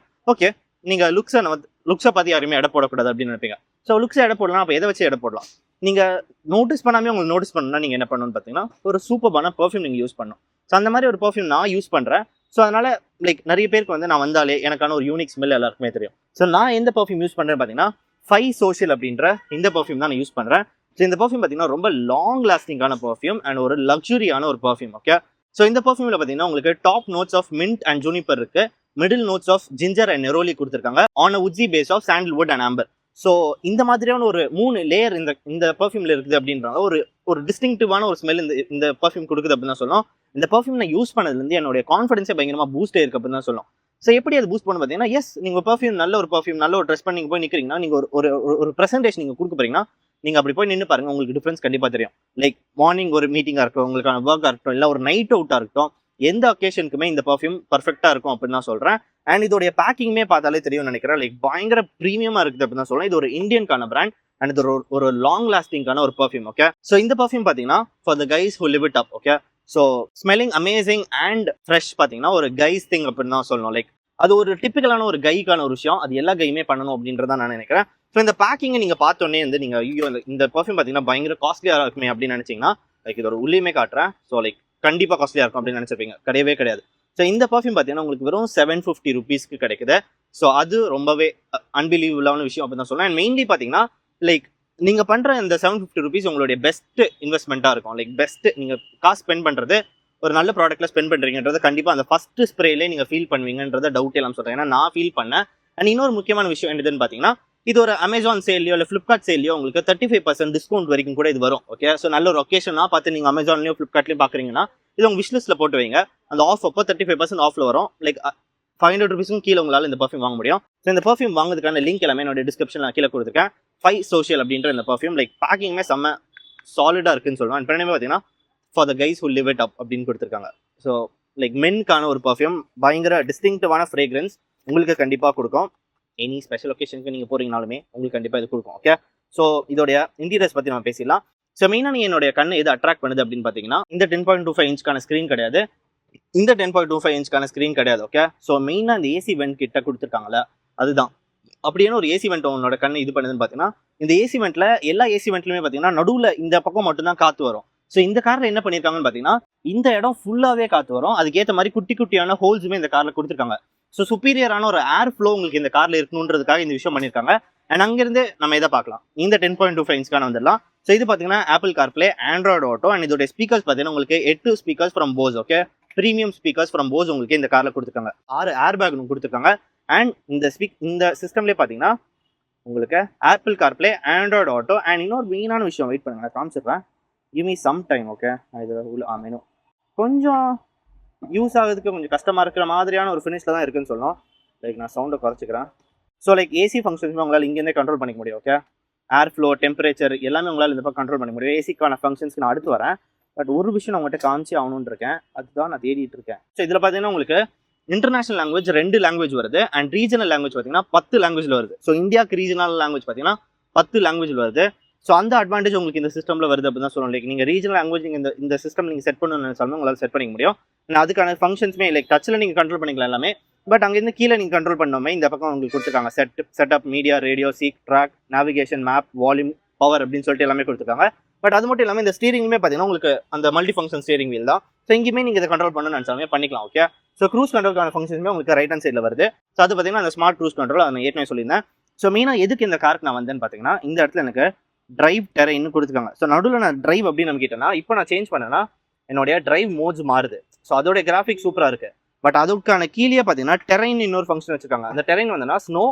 ஓகே, நீங்கள் லுக்ஸை பார்த்து யாருமே எடை போடக்கூடாது அப்படின்னு நினைப்பீங்க. ஸோ லுக்ஸை எடை போடலாம், அப்போ எதை வச்சு எடை போடலாம்? நீங்கள் நோட்டீஸ் பண்ணாமே உங்களுக்கு நோட்டீஸ் பண்ணணும்னா நீங்கள் என்ன பண்ணணும்னு பார்த்தீங்கன்னா, ஒரு சூப்பரான பர்ஃப்யூம் நீங்கள் யூஸ் பண்ணணும். ஸோ அந்த மாதிரி ஒரு பர்ஃப்யூம் நான் யூஸ் பண்ணுறேன். ஸோ அதனால் லைக் நிறைய பேருக்கு வந்து நான் வந்தாலே எனக்கான ஒரு யூனிக் ஸ்மெல் எல்லாருக்குமே தெரியும். ஸோ நான் எந்த பர்ஃப்யூம் யூஸ் பண்ணுறேன்னு பார்த்தீங்கன்னா, 5 Social அப்படின்ற இந்த பர்ஃப்யூம் தான் நான் யூஸ் பண்ணுறேன். ஸோ இந்த பர்ஃப்யூம் பார்த்தீங்கன்னா ரொம்ப லாங் லாஸ்டிங்கான பர்ஃப்யூம் அண்ட் ஒரு லக்ஸுரியான ஒரு பர்ஃப்யூம். ஓகே, ஸோ இந்த பர்ஃப்யூமில் பார்த்தீங்கன்னா உங்களுக்கு top notes of mint and juniper இருக்குது, middle notes of ginger and neroli கொடுத்துருக்காங்க, on a woody base of sandalwood and amber. So இந்த மாதிரியான ஒரு 3 லேயர் இந்த பர்ஃப்யூமில் இருக்குது அப்படின்றாங்க. ஒரு டிஸ்டிங்டிவான ஒரு ஸ்மெல் இந்த பர்ஃப்யூம் கொடுக்குது அப்படின்னு தான் சொல்லணும். இந்த பர்ஃப்யூம் நான் யூஸ் பண்ணதுலேருந்து என்னுடைய கான்ஃபிடன்ஸே பயங்கரமாக பூஸ்ட் ஆயிருக்கு அப்படின்னு தான் சொல்லணும். ஸோ எப்படி அது பூஸ்ட் பண்ண பார்த்தீங்கன்னா, எஸ், நீங்கள் பர்ஃப்யூம் நல்ல ஒரு ட்ரெஸ் பண்ணி போய் நிற்கிறீங்கன்னா, நீங்கள் ஒரு ப்ரெசன்டேஷன் நீங்கள் கொடுக்க போறீங்கன்னா நீங்கள் அப்படி போய் நின்று பாருங்க, உங்களுக்கு டிஃப்ரென்ஸ் கண்டிப்பாக தெரியும். லைக் மார்னிங் ஒரு மீட்டிங்காக இருக்கட்டும், உங்களுக்கான ஒர்க்காக இருக்கட்டும், இல்லை ஒரு நைட் அவுட்டாக இருக்கட்டும், எந்த ஒகேஷனுக்குமே இந்த பர்ஃப்யூம் பர்ஃபெக்டாக இருக்கும் அப்படின்னு தான் சொல்கிறேன். அண்ட் இதோடைய பேக்கிங்குமே பார்த்தாலே தெரியும் நினைக்கிறேன். லைக் பயங்கர ப்ரீமியமாக இருக்குது அப்படின்னு தான் சொல்லலாம். இது ஒரு இந்தியன்கான பிராண்ட் அண்ட் இது ஒரு லாங் லாஸ்டிங்கான ஒரு பர்ஃப்யூம். ஓகே, ஸோ இந்த பர்ஃப்யூம் பார்த்தீங்கன்னா for the guys who live it up. Okay, so smelling amazing and fresh பார்த்தீங்கன்னா ஒரு கைஸ் திங் அப்படின்னு தான் சொல்லணும். லைக் அது ஒரு டிப்பிக்கலான ஒரு கைக்கான ஒரு விஷயம், அது எல்லா கையுமே பண்ணணும் அப்படின்றத நான் நினைக்கிறேன். ஸோ இந்த பேக்கிங்கை நீங்கள் பார்த்தோன்னே வந்து நீங்கள் ஐயோ இந்த பர்ஃப்யூம் பார்த்தீங்கன்னா பயங்கர காஸ்ட்லியாக இருக்குமே அப்படின்னு நினச்சிங்கன்னா, லைக் இதோட உள்ளேயுமே காட்டுறேன். ஸோ லைக் கண்டிப்பாக காஸ்ட்லியாக இருக்கும் அப்படின்னு நினச்சிருப்பீங்க, கிடையவே கிடையாது. ஸோ இந்த பர்ஃப்யூம் பார்த்தீங்கன்னா உங்களுக்கு வெறும் 750 rupeesக்கு கிடைக்குது. ஸோ அது ரொம்பவே அன்பிலீவபிளான விஷயம் அப்படின்னு தான் சொல்லலாம். அண்ட் மெயின்லி பார்த்தீங்கன்னா லைக் நீங்கள் பண்ணுற இந்த 750 rupees உங்களுடைய பெஸ்ட் இன்வெஸ்ட்மெண்ட்டாக இருக்கும். லைக் பெஸ்ட் நீங்கள் காசு ஸ்பெண்ட் பண்ணுறது ஒரு நல்ல ப்ராடக்ட்டில் ஸ்பெண்ட் பண்ணுறீங்கன்றத கண்டிப்பாக அந்த ஃபர்ஸ்ட் ஸ்ப்ரேலே நீங்கள் ஃபீல் பண்ணுவீங்கன்றத டவுட் எல்லாம் சொல்கிறேன். ஏன்னா நான் ஃபீல் பண்ணேன். அண்ட் இன்னொரு முக்கியமான விஷயம் என்னதுன்னு பார்த்தீங்கன்னா, இது ஒரு அமேசான் சேல்லையோ இல்லை ஃப்ளிப்கார்ட் சேல்லையோ உங்களுக்கு 35% டிஸ்கவுண்ட் வரைக்கும் கூட இது வரும். ஓகே, ஸோ நல்ல ஒரு ஒகேஷனாக பார்த்து நீங்கள் அமேசான்லையோ ஃப்ளிப்கார்ட்லையும் பார்க்குறீங்கன்னா இது உங்கள் விஷ்லிஸ்ட்டில் போட்டு வைங்க. அந்த ஆஃப் அப்போ 35% ஆஃபில் வரும். லைக் 500 rupeesக்கும் கீழே உங்களால் இந்த பர்ஃப்யூம் வாங்க முடியும். ஸோ இந்த பர்ஃப்யூம் வாங்குறதுக்கான லிங்க் எல்லாமே என்னோட டிஸ்கிரிப்ஷனில் நான் கீழே கொடுத்துருக்கேன். 5 Social அப்படின்ற இந்த பர்ஃப்யூம் லைக் பேக்கிங்குமே செம்ம சாலிடாக இருக்குன்னு சொல்லுவேன். அண்ட் பின்னாடி பார்த்தீங்கன்னா for the guys who live it up அப்படின்னு கொடுத்துருக்காங்க. ஸோ லைக் மென்க்கான ஒரு பர்ஃப்யூம், பயங்கர டிஸ்டிங்டிவான ஃப்ரேக்ரன்ஸ் உங்களுக்கு கண்டிப்பாக கொடுக்கும். எனி ஸ்பெஷல் ஒகேஷனுக்கு நீங்கள் போகிறீங்கனாலுமே உங்களுக்கு கண்டிப்பாக இது கொடுக்கும். ஓகே, ஸோ இதோடைய இன்டீரியர்ஸ் பற்றி நம்ம பேசிடலாம். ஸோ மெயினாக நீங்கள் என்னுடைய கண்ணை எது அட்ராக்ட் பண்ணுது அப்படின்னு பார்த்தீங்கன்னா, இந்த 10.25 inch ஸ்க்ரீன் கிடையாது. இந்த 10.25 இன்ச்க்கான ஸ்க்ரீன் கிடையாது. ஓகே, ஸோ மெயினாக இந்த ஏசி வெண்ட் கிட்ட கொடுத்துருக்காங்கல்ல, அதுதான். அப்படியே ஒரு ஏசி வெண்ட் உன்னோட கண்ணு இது பண்ணுதுன்னு பார்த்தீங்கன்னா, இந்த ஏசி வெண்ட்ல எல்லா ஏசி வெண்ட்லுமே பார்த்தீங்கன்னா நடுவில் இந்த பக்கம் மட்டும்தான் காற்று வரும். ஸோ இந்த காரில் என்ன பண்ணியிருக்காங்கன்னு பார்த்தீங்கன்னா, இந்த இடம் ஃபுல்லாகவே காற்று வரும். அதுக்கேற்ற மாதிரி குட்டி குட்டியான ஹோல்ஸுமே இந்த காரில் கொடுத்துருக்காங்க. ஸோ சுப்பீரியரான ஒரு ஏர் ஃப்ளோ உங்களுக்கு இந்த காரில் இருக்கணுன்றதுக்காக இந்த விஷயம் பண்ணியிருக்காங்க. அண்ட் அங்கிருந்து நம்ம இதை பார்க்கலாம். இந்த 10.25 இன்ச்க்கான வந்துடலாம். ஸோ இது பார்த்தீங்கன்னா Apple CarPlay, Android auto. And இதோட ஸ்பீக்கர்ஸ் பார்த்தீங்கன்னா உங்களுக்கு 8 speakers from Bose. Okay, premium speakers from Bose உங்களுக்கு இந்த காரில் கொடுத்துருக்காங்க. 6 ஏர் பேக் கொடுத்துருக்காங்க. அண்ட் இந்த சிஸ்டம்லேயே பார்த்தீங்கன்னா உங்களுக்கு Apple CarPlay, Android auto. And இன்னொரு மெயினான விஷயம், வெயிட் பண்ணுங்க, நான் காமிச்சிடுறேன். Give me some time. Okay, இது உள்ள மெனு கொஞ்சம் யூஸ் ஆகுறதுக்கு கொஞ்சம் கஷ்டமாக இருக்கிற மாதிரியான ஒரு ஃபினிஷில் தான் இருக்குன்னு சொல்லணும். லைக் நான் சவுண்டை குறைச்சிக்கிறேன். ஸோ லைக் ஏசி ஃபங்க்ஷன்ஸுமே உங்களால் இங்கேருந்தே கண்ட்ரோல் பண்ணிக்க முடியும். ஓகே, ஏர் ஃப்ளோ, டெம்பரேச்சர் எல்லாமே உங்களால் இந்த பக்கம் கண்ட்ரோல் பண்ண முடியும். ஏசிக்கான ஃபங்க்ஷன்ஸ்க்கு நான் அடுத்து வரேன். பட் ஒரு விஷயம் நான் உங்கள்கிட்ட காமிச்சு ஆகணும்னு இருக்கேன், அதுதான் நான் தேடிட்டு இருக்கேன். ஸோ இதில் பார்த்தீங்கன்னா உங்களுக்கு இன்டர்நேஷனல் லாங்குவேஜ் 2 லாங்குவேஜ் வருது. அண்ட் ரீஜனல் லாங்குவேஜ் பார்த்தீங்கன்னா 10 லாங்குவேஜில் வருது. ஸோ இந்தியாவுக்கு ரீஜனல் லாங்குவேஜ் பார்த்தீங்கன்னா 10 லாங்குவேஜில் வருது. ஸோ அந்த அட்வான்டேஜ் உங்களுக்கு இந்த சிஸ்டமில் வருது அப்படின்னு தான் சொல்லணும். லைக் நீங்கள் ரீஜனல் லாங்குவேஜ் இந்த சிஸ்டம் நீங்கள் செட் பண்ணணும்னு நினைச்சாலும் உங்களால் செட் பண்ணிக்க முடியும். அதுக்கான ஃபங்க்ஷன்ஸுமே லைக் டச்சில் நீங்கள் கண்ட்ரோல் பண்ணிக்கலாம் எல்லாமே. பட் அங்கேருந்து கீழே நீங்கள் கண்ட்ரோல் பண்ணோமே இந்த பக்கம் உங்களுக்கு கொடுத்துருக்காங்க. Setup, media, radio, seek, track, navigation, map, volume, power அப்படின்னு சொல்லிட்டு எல்லாமே கொடுத்துருக்காங்க. பட் அது மட்டும் இல்லாமல் இந்த ஸ்டீரிங்குமே பார்த்தீங்கன்னா உங்களுக்கு அந்த மல்டி ஃபங்க்ஷன் ஸ்டீரிங் வீல் தான். ஸோ இங்கேயுமே நீங்கள் இதை கண்ட்ரோல் பண்ணணும்னு நினச்சாலுமே பண்ணிக்கலாம். ஓகே, ஸோ க்ரூஸ் கண்ட்ரோலுக்கான ஃபங்க்ஷன்ஸுமே உங்களுக்கு ரைட் ஹேண்ட் சைடில் வருது. ஸோ அது பார்த்தீங்கன்னா அந்த ஸ்மார்ட் க்ரூஸ் கண்ட்ரோல், அதை நான் ஏற்கனவே சொல்லியிருந்தேன். ஸோ மெயினாக எதுக்கு இந்த காருக்கு நான் வந்தேன்னு பார்த்தீங்கன்னா, இந்த இடத்துல எனக்கு டிரைவ் டெரைன்னு கொடுத்துருக்காங்க. ஸோ நடுவில் நான் டிரைவ் அப்படின்னு நம்ம கேட்டேன்னா, இப்போ நான் சேஞ்ச் பண்ணேன்னா என்னுடைய டிரைவ் மோட்ஸ் மாறுது. ஸோ அதோட கிராஃபிக் சூப்பராக இருக்கு. பட் அதுக்கான கீழே பார்த்தீங்கன்னா டெரைன் இன்னொரு ஃபங்க்ஷன் வச்சிருக்காங்க. அந்த டெரைன் வந்தோன்னா ஸ்னோ,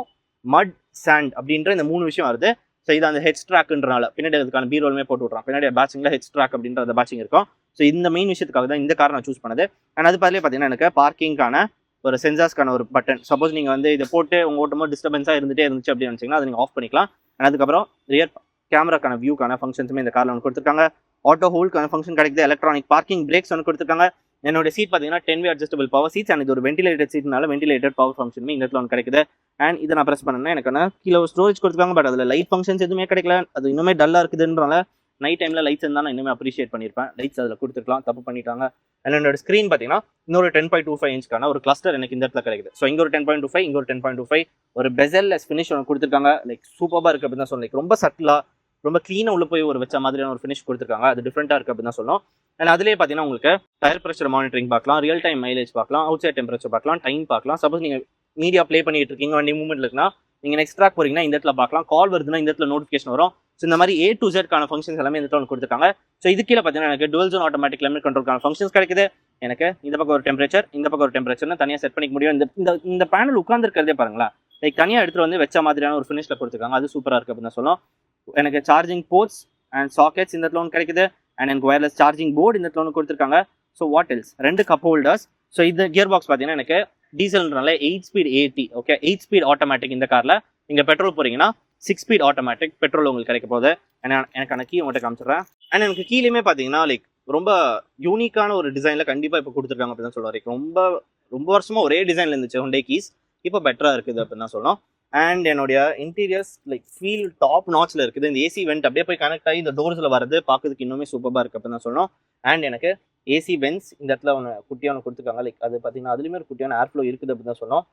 மட், சாண்ட் அப்படின்ற இந்த 3 விஷயம் வருது. ஸோ இது அந்த ஹெச் ட்ராக்ன்றனால பின்னாடி அதுக்கான பீரோலுமே போட்டு விட்றான். பின்னாடி பேட்சிங்கில் ஹெச் ட்ராக் அப்படின்ற அந்த பேட்சிங் இருக்கும். ஸோ இந்த மெயின் விஷயத்துக்காக தான் இந்த காரை நான் சூஸ் பண்ணது. அண்ட் அது பார்த்துலேயே பார்த்தீங்கன்னா எனக்கு பார்க்கிங்கான ஒரு சென்சார்ஸ்க்கான ஒரு பட்டன். சப்போஸ் நீங்கள் வந்து இதை போட்டு உங்கள் ஓட்டமோ டிஸ்டர்பன்ஸாக இருந்துச்சு அப்படின்னு நினச்சிங்கன்னா அதை நீங்கள் ஆஃப் பண்ணிக்கலாம். அண்ட் அதுக்கப்புறம் ரியர் கேமராக்கான வியூக்கான ஃபங்க்ஷன்ஸுமே இந்த காரில் ஒன்று கொடுத்துருக்காங்க. ஆட்டோ ஹோல்டுக்கான ஃபங்க்ஷன் கிடைக்குது. எலக்ட்ரானிக் பார்க்கிங் பிரேக்ஸ் ஒன்று கொடுத்துருக்காங்க. என்னோட சீட் பார்த்தீங்கன்னா 10 வே அட்ஜஸ்டபிள் பவர் சீட்ஸ். அண்ட் இது ஒரு வென்டிலேட்டட் சீட்னால வென்டிலேட்டட் பவர் ஃபங்க்ஷனுமே இந்த இடத்துல ஒன்று கிடைக்குது. அண்ட் இதை நான் ப்ரெஸ் பண்ணேன்னா எனக்கு கீழே ஒரு ஸ்டோரேஜ் கொடுத்துருக்காங்க. பட் அதில் லைட் ஃபங்க்ஷன்ஸ் எதுவுமே கிடைக்கல. அது இன்னுமே டல்லாக இருக்குதுன்றனால நைட் டைமில் லைட்ஸ் இருந்தால் நான் இன்னுமே அப்ரிஷியேட் பண்ணியிருப்பேன். லைட்ஸ் அதில் கொடுத்துருக்கலாம், தப்பு பண்ணிட்டாங்க. அண்ட் என்னோட ஸ்க்ரீன் பார்த்தீங்கன்னா இன்னொரு 10.25 இன்ச்க்கான ஒரு கிளஸ்டர் எனக்கு இந்த இடத்துல கிடைக்குது. ஸோ இங்கே ஒரு 10.25, இங்கே ஒரு 10.25, ஒரு பெசல்லெஸ் ஃபினிஷ் ஒன்று கொடுத்துருக்காங்க. லைக் சூப்பராக இருக்குது அப்படின்னு தான் சொல்லணும். ரொம்ப சட்டிலாக, ரொம்ப க்ளீனாக உள்ள போய் ஒரு வச்ச மாதிரியான ஒரு ஃபினிஷ் கொடுத்துருக்காங்க. அது டிஃப்ரெண்ட்டாக இருக்குது அப்படின்னு தான் சொல்லணும். அண்ட் அதிலே பார்த்தீங்கன்னா உங்களுக்கு டயர் ப்ரெஷர் மானிட்டரிங் பார்க்கலாம், ரியல் டைம் மைலேஜ் பார்க்கலாம், அவுட் சைட் டெம்பரேச்சர் பார்க்கலாம், டைம் பார்க்கலாம். சப்போஸ் நீங்கள் மீடியா ப்ளே பண்ணிட்டு இருக்கீங்க, வண்டி மூவ்மெண்ட் இருக்குன்னா நீங்கள் நெக்ஸ்ட் ட்ராக் போறீங்கன்னா இந்த இடத்துல பார்க்கலாம். கால் வருதுன்னா இந்த இடத்துல நோட்டிஃபிகேஷன் வரும். ஸோ இந்த மாதிரி A to Z கான ஃபங்க்ஷன்ஸ் எல்லாமே இந்த இடத்துல கொடுத்துருக்காங்க. ஸோ இது கீழே பார்த்தீங்கன்னா எனக்கு டுவல் ஜோன் ஆட்டோமேட்டிக் கிளைமேட் கண்ட்ரோல்கான ஃபங்க்ஷன்ஸ் கிடைக்குது. எனக்கு இந்த பக்கம் ஒரு டெம்பரேச்சர், இந்த பக்கம் ஒரு டெம்பரேச்சர்னு தனியாக செட் பண்ணிக்க முடியும். இந்த பேனல் உட்காந்துருக்கிறதே பாருங்களா, லைக் தனியாக எடுத்துகிட்டு வந்து வச்ச மாதிரியான ஒரு ஃபினிஷில் கொடுத்துருக்காங்க. அது சூப்பராக இருக்குது அப்படின்னு சொல்லணும். எனக்கு சார்ஜிங் போர்ட்ஸ் அண்ட் சாக்கெட்ஸ் இந்த இடத்துல ஒன்று கிடைக்குது. அண்ட் எனக்கு ஒயர்லெஸ் சார்ஜிங் போர்டு இந்த இடத்துல ஒன்று கொடுத்துருக்காங்க. So what else, 2 cup holders. So இந்த கியர் பாக்ஸ் பார்த்தீங்கன்னா எனக்கு டீசல்னால 8 speed AT. Okay, 8 speed automatic. இந்த காரில் நீங்கள் பெட்ரோல் போகிறீங்கன்னா 6 ஸ்பீட் ஆட்டோமேட்டிக் பெட்ரோல் உங்களுக்கு கிடைக்க போகுது. எனக்கான கீ உங்கள்கிட்ட காமிச்சிடுறேன். அண்ட் எனக்கு கீழேயுமே பார்த்தீங்கன்னா லைக் ரொம்ப யூனிக்கான ஒரு டிசைனில் கண்டிப்பாக இப்போ கொடுத்துருக்காங்க அப்படின்னு தான் சொல்லுவார். ரொம்ப வருஷமாக ஒரே டிசைனில் இருந்துச்சு ஹுண்டை கீஸ், இப்போ பெட்டராக இருக்குது அப்படின்னு தான் சொல்லணும். அண்ட் என்னுடைய இன்டீரியர்ஸ் லைக் ஃபீல் டாப் நாட்சில் இருக்குது. இந்த ஏசி வெண்ட் அப்படியே போய் கனெக்ட் ஆகி இந்த டோர்ஸில் வரது பார்க்கறதுக்கு இன்னுமே சூப்பராக இருக்குது அப்படின்னு தான் சொல்லணும். அண்ட் எனக்கு ஏசி வென்ஸ் இந்த இடத்துல குட்டியான கொடுத்துருக்காங்க. லைக் அது பார்த்தீங்கன்னா அதுலேயுமே ஒரு குட்டியான ஏர் ஃப்ளோ இருக்குது அப்படின்னு தான் சொன்னோம்.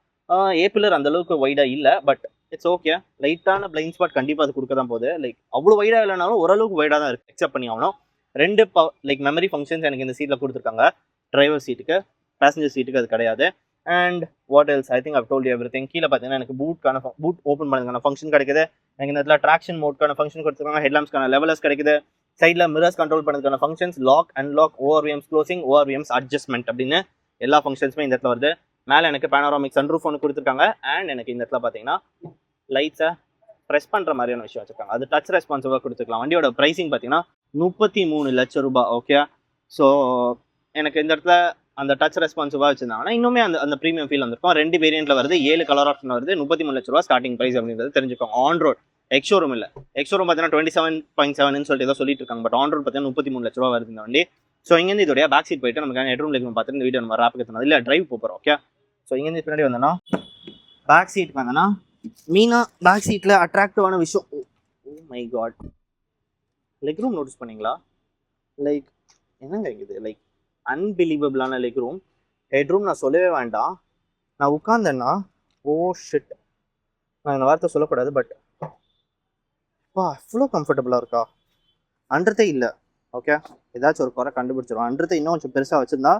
ஏ பில்லர் அந்தளவுக்கு வைடாக இல்லை, பட் இட்ஸ் ஓகே. லைட்டான பிளைண்ட் ஸ்பாட் கண்டிப்பாக அது கொடுக்க தான் போகுது. லைக் அவ்வளோ வைடாக இல்லைனாலும் ஓரளவுக்கு வைடாக தான் இருக்குது, எக்ஸப்ட் பண்ணி ஆகணும். 2 லைக் மெமரி ஃபங்க்ஷன்ஸ் எனக்கு இந்த சீட்டில் கொடுத்துருக்காங்க. டிரைவர் சீட்டுக்கு, பேசஞ்சர் சீட்டுக்கு அது கிடையாது. And what else, I think I've told you everything. கீழே பார்த்தீங்கன்னா எனக்கு பூட் ஓப்பன் பண்ணுறதுக்கான ஃபங்க்ஷன் கிடைக்குது. எனக்கு இந்த இடத்துல ட்ராக்ஷன் மோட்கான ஃபங்க்ஷன் கொடுத்துருக்காங்க. ஹெட்லாம்ஸ்க்கான லெவலர்ஸ் கிடைக்குது. சைடில் மிரர்ஸ் கண்ட்ரோல் பண்ணுறதுக்கான functions, lock, unlock, ORVMs closing, ORVMs adjustment அப்படின்னு எல்லா ஃபங்க்ஷன்ஸுமே இந்த இடத்துல வருது. மேலே எனக்கு பேனோராமிக் சன்ரூஃப் ஒன்று கொடுத்துருக்காங்க. அண்ட் எனக்கு இந்த இடத்துல பார்த்தீங்கன்னா லைட்ஸை ப்ரெஸ் பண்ணுற மாதிரியான விஷயம் வச்சுருக்காங்க. அது டச் ரெஸ்பான்சிவாக கொடுத்துக்கலாம். வண்டியோட ப்ரைஸிங் பார்த்தீங்கன்னா 33 லட்சம் ரூபாய். ஓகே, ஸோ எனக்கு இந்த இடத்துல அந்த டச் ரெஸ்பான்சிவாக வச்சுருந்தாங்கன்னா இன்னுமே அந்த ப்ரீமியம் ஃபீல் வந்திருக்கும். 2 வேரியண்ட்டில் வருது, 7 கலர் ஆப்ஷன் வருது. 33 லட்ச ரூபா ஸ்டார்டிங் ப்ரைஸ் அப்படின்றது தெரிஞ்சுக்கோங்க. ஆன் ரோட், எக்ஷோரூம் இல்லை. எக்ஷோரூம் பார்த்தீங்கன்னா 27.7 சொல்லிட்டு ஏதோ சொல்லிட்டு இருக்காங்க. பட் ஆன் ரோட் பார்த்தீங்கன்னா 33 லட்ச ரூபா வருது இந்த வண்டி. ஸோ இங்கேருந்து இதோடைய பேக் சீட் போயிட்டு நமக்கு ஹெட்ரூம் லெக் பார்த்துட்டு இந்த வீடியோ நம்ம ராப்புக்கு எத்தனை இல்லை டிரைவ் போகிறோம். ஓகே, ஸோ இங்கேருந்து பின்னாடி வந்தோன்னா பேக் சீட் வந்தோன்னா மீனா பேக் சீட்டில் அட்ராக்டிவான விஷயம், oh my god, leg room notice பண்ணிங்களா? லைக் என்னங்க இது, லைக் அன்பிலீவபிளான லெக் ரூம். ஹெட் ரூம் நான் சொல்லவே வேண்டாம். நான் உட்காந்தேன்னா ஷிட், நான் இந்த வார்த்தை சொல்லக்கூடாது, பட் இவ்வளோ கம்ஃபர்டபுளாக இருக்கா அன்றதே இல்லை. ஓகே, ஏதாச்சும் ஒரு குறை கண்டுபிடிச்சிடும். அன்றதை இன்னும் கொஞ்சம் பெருசாக வச்சுருந்தா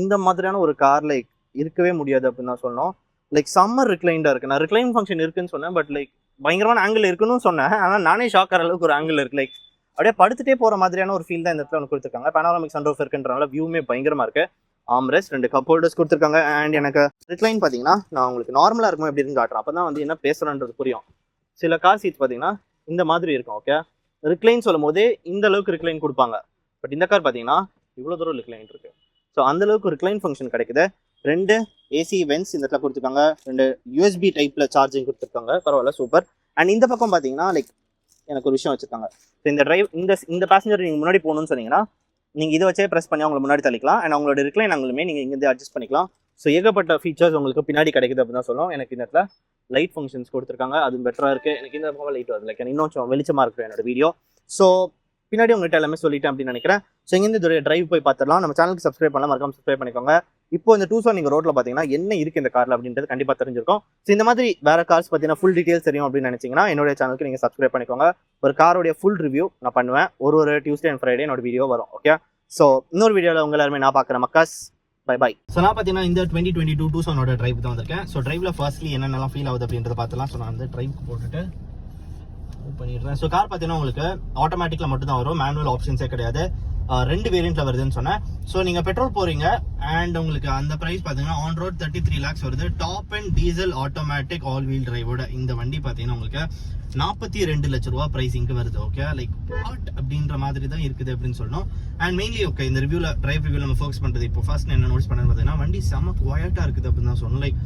இந்த மாதிரியான ஒரு காரில் இருக்கவே முடியாது அப்படின்னு தான் சொன்னோம். லைக் சம்மர் ரிக்ளைண்டாக இருக்குது. நான் ரிக்ளைன் ஃபங்க்ஷன் இருக்குன்னு சொன்னேன், பட் லைக் பயங்கரமான ஆங்கிள் இருக்குன்னு சொன்னேன். ஆனால் நானே ஷாக் ஆகிற அளவுக்கு ஒரு ஆங்கிள் இருக்குது. லைக் அப்படியே படுத்துட்டே போகிற மாதிரியான ஒரு ஃபீல் தான் இந்த இடத்துல ஒன்று கொடுத்துருக்காங்க. பேனோராமிக் சன்ரூஃப் இருக்குன்றனால வியூமே பயங்கரமாக இருக்குது. ஆம்ரெஸ்ட், 2 கப் ஹோல்டர்ஸ் கொடுத்துருக்காங்க. அண்ட் எனக்கு ரிக்ளைன் பார்த்தீங்கன்னா நான் உங்களுக்கு நார்மலாக இருக்கும் எப்படி இருக்குன்னு காட்டுறேன். அப்போ தான் வந்து என்ன பேசுகிறேன்றது புரியும். சில கார் சீட்ஸ் பார்த்தீங்கன்னா இந்த மாதிரி இருக்கும். ஓகே, ரிக்ளைன் சொல்லும் போதே இந்த அளவுக்கு ரிக்ளைன் கொடுப்பாங்க. பட் இந்த கார் பார்த்தீங்கன்னா இவ்வளோ தூரம் ரிக்ளைன் இருக்குது. ஸோ அந்தளவுக்கு ரிக்ளைன் ஃபங்க்ஷன் கிடைக்குது. 2 ஏசி வென்ஸ் இந்த இடத்துல கொடுத்துருக்காங்க. 2 USB டைப்பில் சார்ஜிங் கொடுத்துருக்காங்க. பரவாயில்ல, சூப்பர். அண்ட் இந்த பக்கம் பார்த்தீங்கன்னா லைக் எனக்கு ஒரு விஷயம் வச்சுருக்காங்க. ஸோ இந்த பேசஞ்சர் நீங்கள் முன்னாடி போகணுன்னு சொன்னீங்கன்னா நீங்கள் இதை வச்சே ப்ரெஸ் பண்ணி அவங்களை முன்னாடி தள்ளிக்கலாம். அண்ட் அவங்களோட ரிக்ளைன் ஆங்கிலுமே நீங்கள் இங்கேருந்து அட்ஜஸ்ட் பண்ணிக்கலாம். ஸோ ஏகப்பட்ட ஃபீச்சர்ஸ் உங்களுக்கு பின்னாடி கிடைக்குது அப்படின்னு தான் சொல்லுவோம். எனக்கு இந்த இடத்துல லைட் ஃபங்க்ஷன்ஸ் கொடுத்துருக்காங்க, அது பெட்டராக இருக்குது. எனக்கு இந்த பக்கம் லைட் வருது, லைக் இன்னும் வெளிச்சமாக இருக்குது என்னோட வீடியோ. ஸோ பின்னாடி உங்கள்கிட்ட எல்லாமே சொல்லிட்டேன் அப்படின்னு நினைக்கிறேன். ஸோ இங்கேருந்து இதோட டிரைவ் போய் பார்த்துடலாம். நம்ம சேனலுக்கு சப்ஸ்கிரைப் பண்ணலாம், மறக்காம சப்ஸ்கிரைப் பண்ணிக்கோங்க. இப்போ இந்த டூசான் நீங்கள் ரோட்டில் பார்த்தீங்கன்னா என்ன இருக்குது இந்த காரில் அப்படின்றது கண்டிப்பாக தெரிஞ்சிருக்கும். ஸோ இந்த மாதிரி வேறு கார்ஸ் பார்த்தீங்கன்னா ஃபுல் டீட்டெயில்ஸ் தெரியும் அப்படின்னு நினச்சிங்கன்னா என்னோட சேனலுக்கு நீங்கள் சப்ஸ்கிரைப் பண்ணிக்கோங்க. ஒரு காரோடைய ஃபுல் ரிவ்யூ நான் பண்ணுவேன். ஒரு டியூஸ்டே அண்ட் ஃப்ரைடே என்னோட வீடியோ வரும். ஓகே, ஸோ இன்னொரு வீடியோவில் உங்கள் எல்லாருமே நான் பார்க்குறேன். Macaws, by by. ஸோ நான் பார்த்தீங்கன்னா இந்த 2022 டூசானோட டிரைவ் தான் வந்திருக்கேன். ஸோ டிரைவில் ஃபர்ஸ்ட்லி என்னென்னலாம் ஃபீல் ஆகுது அப்படின்றத பார்த்துலாம். ஸோ நான் வந்து டிரைவுக்கு போட்டுட்டு பண்ணிடுறேன். ஸோ கார் பார்த்தீங்கன்னா உங்களுக்கு ஆட்டோமேட்டிக்கில் மட்டும் தான் வரும், மேனுவல் ஆப்ஷன்ஸே கிடையாது. 2 வேரியண்ட்ல வருதுன்னு சொன்னேன். ஸோ நீங்கள் பெட்ரோல் போகிறீங்க அண்ட் உங்களுக்கு அந்த ப்ரைஸ் பார்த்தீங்கன்னா ஆன் ரோட் 33 lakhs வருது. Top and diesel automatic all wheel டிரைவோட இந்த வண்டி பார்த்தீங்கன்னா உங்களுக்கு 42 லட்ச ரூபா ப்ரைஸிங்க்கு வருது. ஓகே, லைக் வாட் அப்படின்ற மாதிரி தான் இருக்குது அப்படின்னு சொல்லணும். அண்ட் மெயின்லி ஓகே, இந்த டிரைவ் ரிவ்யூவில் நம்ம ஃபோக்கஸ் பண்ணுறது இப்போ ஃபர்ஸ்ட் என்ன நோட்ஸ் பண்ணுறது பார்த்தீங்கன்னா வண்டி செம்ம குவாய்ட்டாக இருக்குது அப்படின்னு தான் சொல்லணும். Like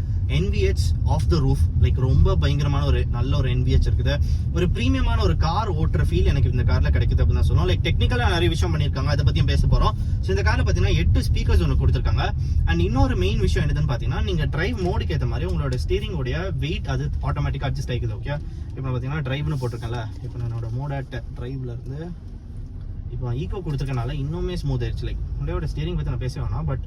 NVH of the roof, like ரொம்ப பயங்கரமான ஒரு நல்ல ஒரு NVH இருக்குது. ஒரு ப்ரீமியமான ஒரு கார் ஓட்டுற ஃபீல் எனக்கு இந்த காரில் கிடைக்குது அப்படின்னு தான் சொல்லணும். லைக் டெக்னிக்கலாக நிறைய விஷயம் பண்ணியிருக்காங்க, அதை பற்றியும் பேச போகிறோம். ஸோ இந்த காரில் பார்த்தீங்கன்னா 8 ஸ்பீக்கர்ஸ் ஒன்று கொடுத்துருக்காங்க. அண்ட் இன்னொரு மெயின் விஷயம் என்னதுன்னு பார்த்தீங்கன்னா நீங்கள் டிரைவ் மோடுக்கு ஏற்ற மாதிரி உங்களோட ஸ்டீரிங்கோடைய வெயிட் அது ஆட்டோமேட்டிக்காக அட்ஜஸ்ட் ஆகிக்குது. ஓகே, இப்போ பார்த்தீங்கன்னா டிரைவ்னு போட்டிருக்கேன்ல, இப்போ நான் என்னோட மோட் டிரைவ்ல இருந்து இப்போ ஈக்கோ கொடுத்துருக்கனால இன்னுமே ஸ்மூத் ஆயிடுச்சு. லைக் உங்களோட ஸ்டீரிங் பற்றி நான் பேச வேணாம், பட்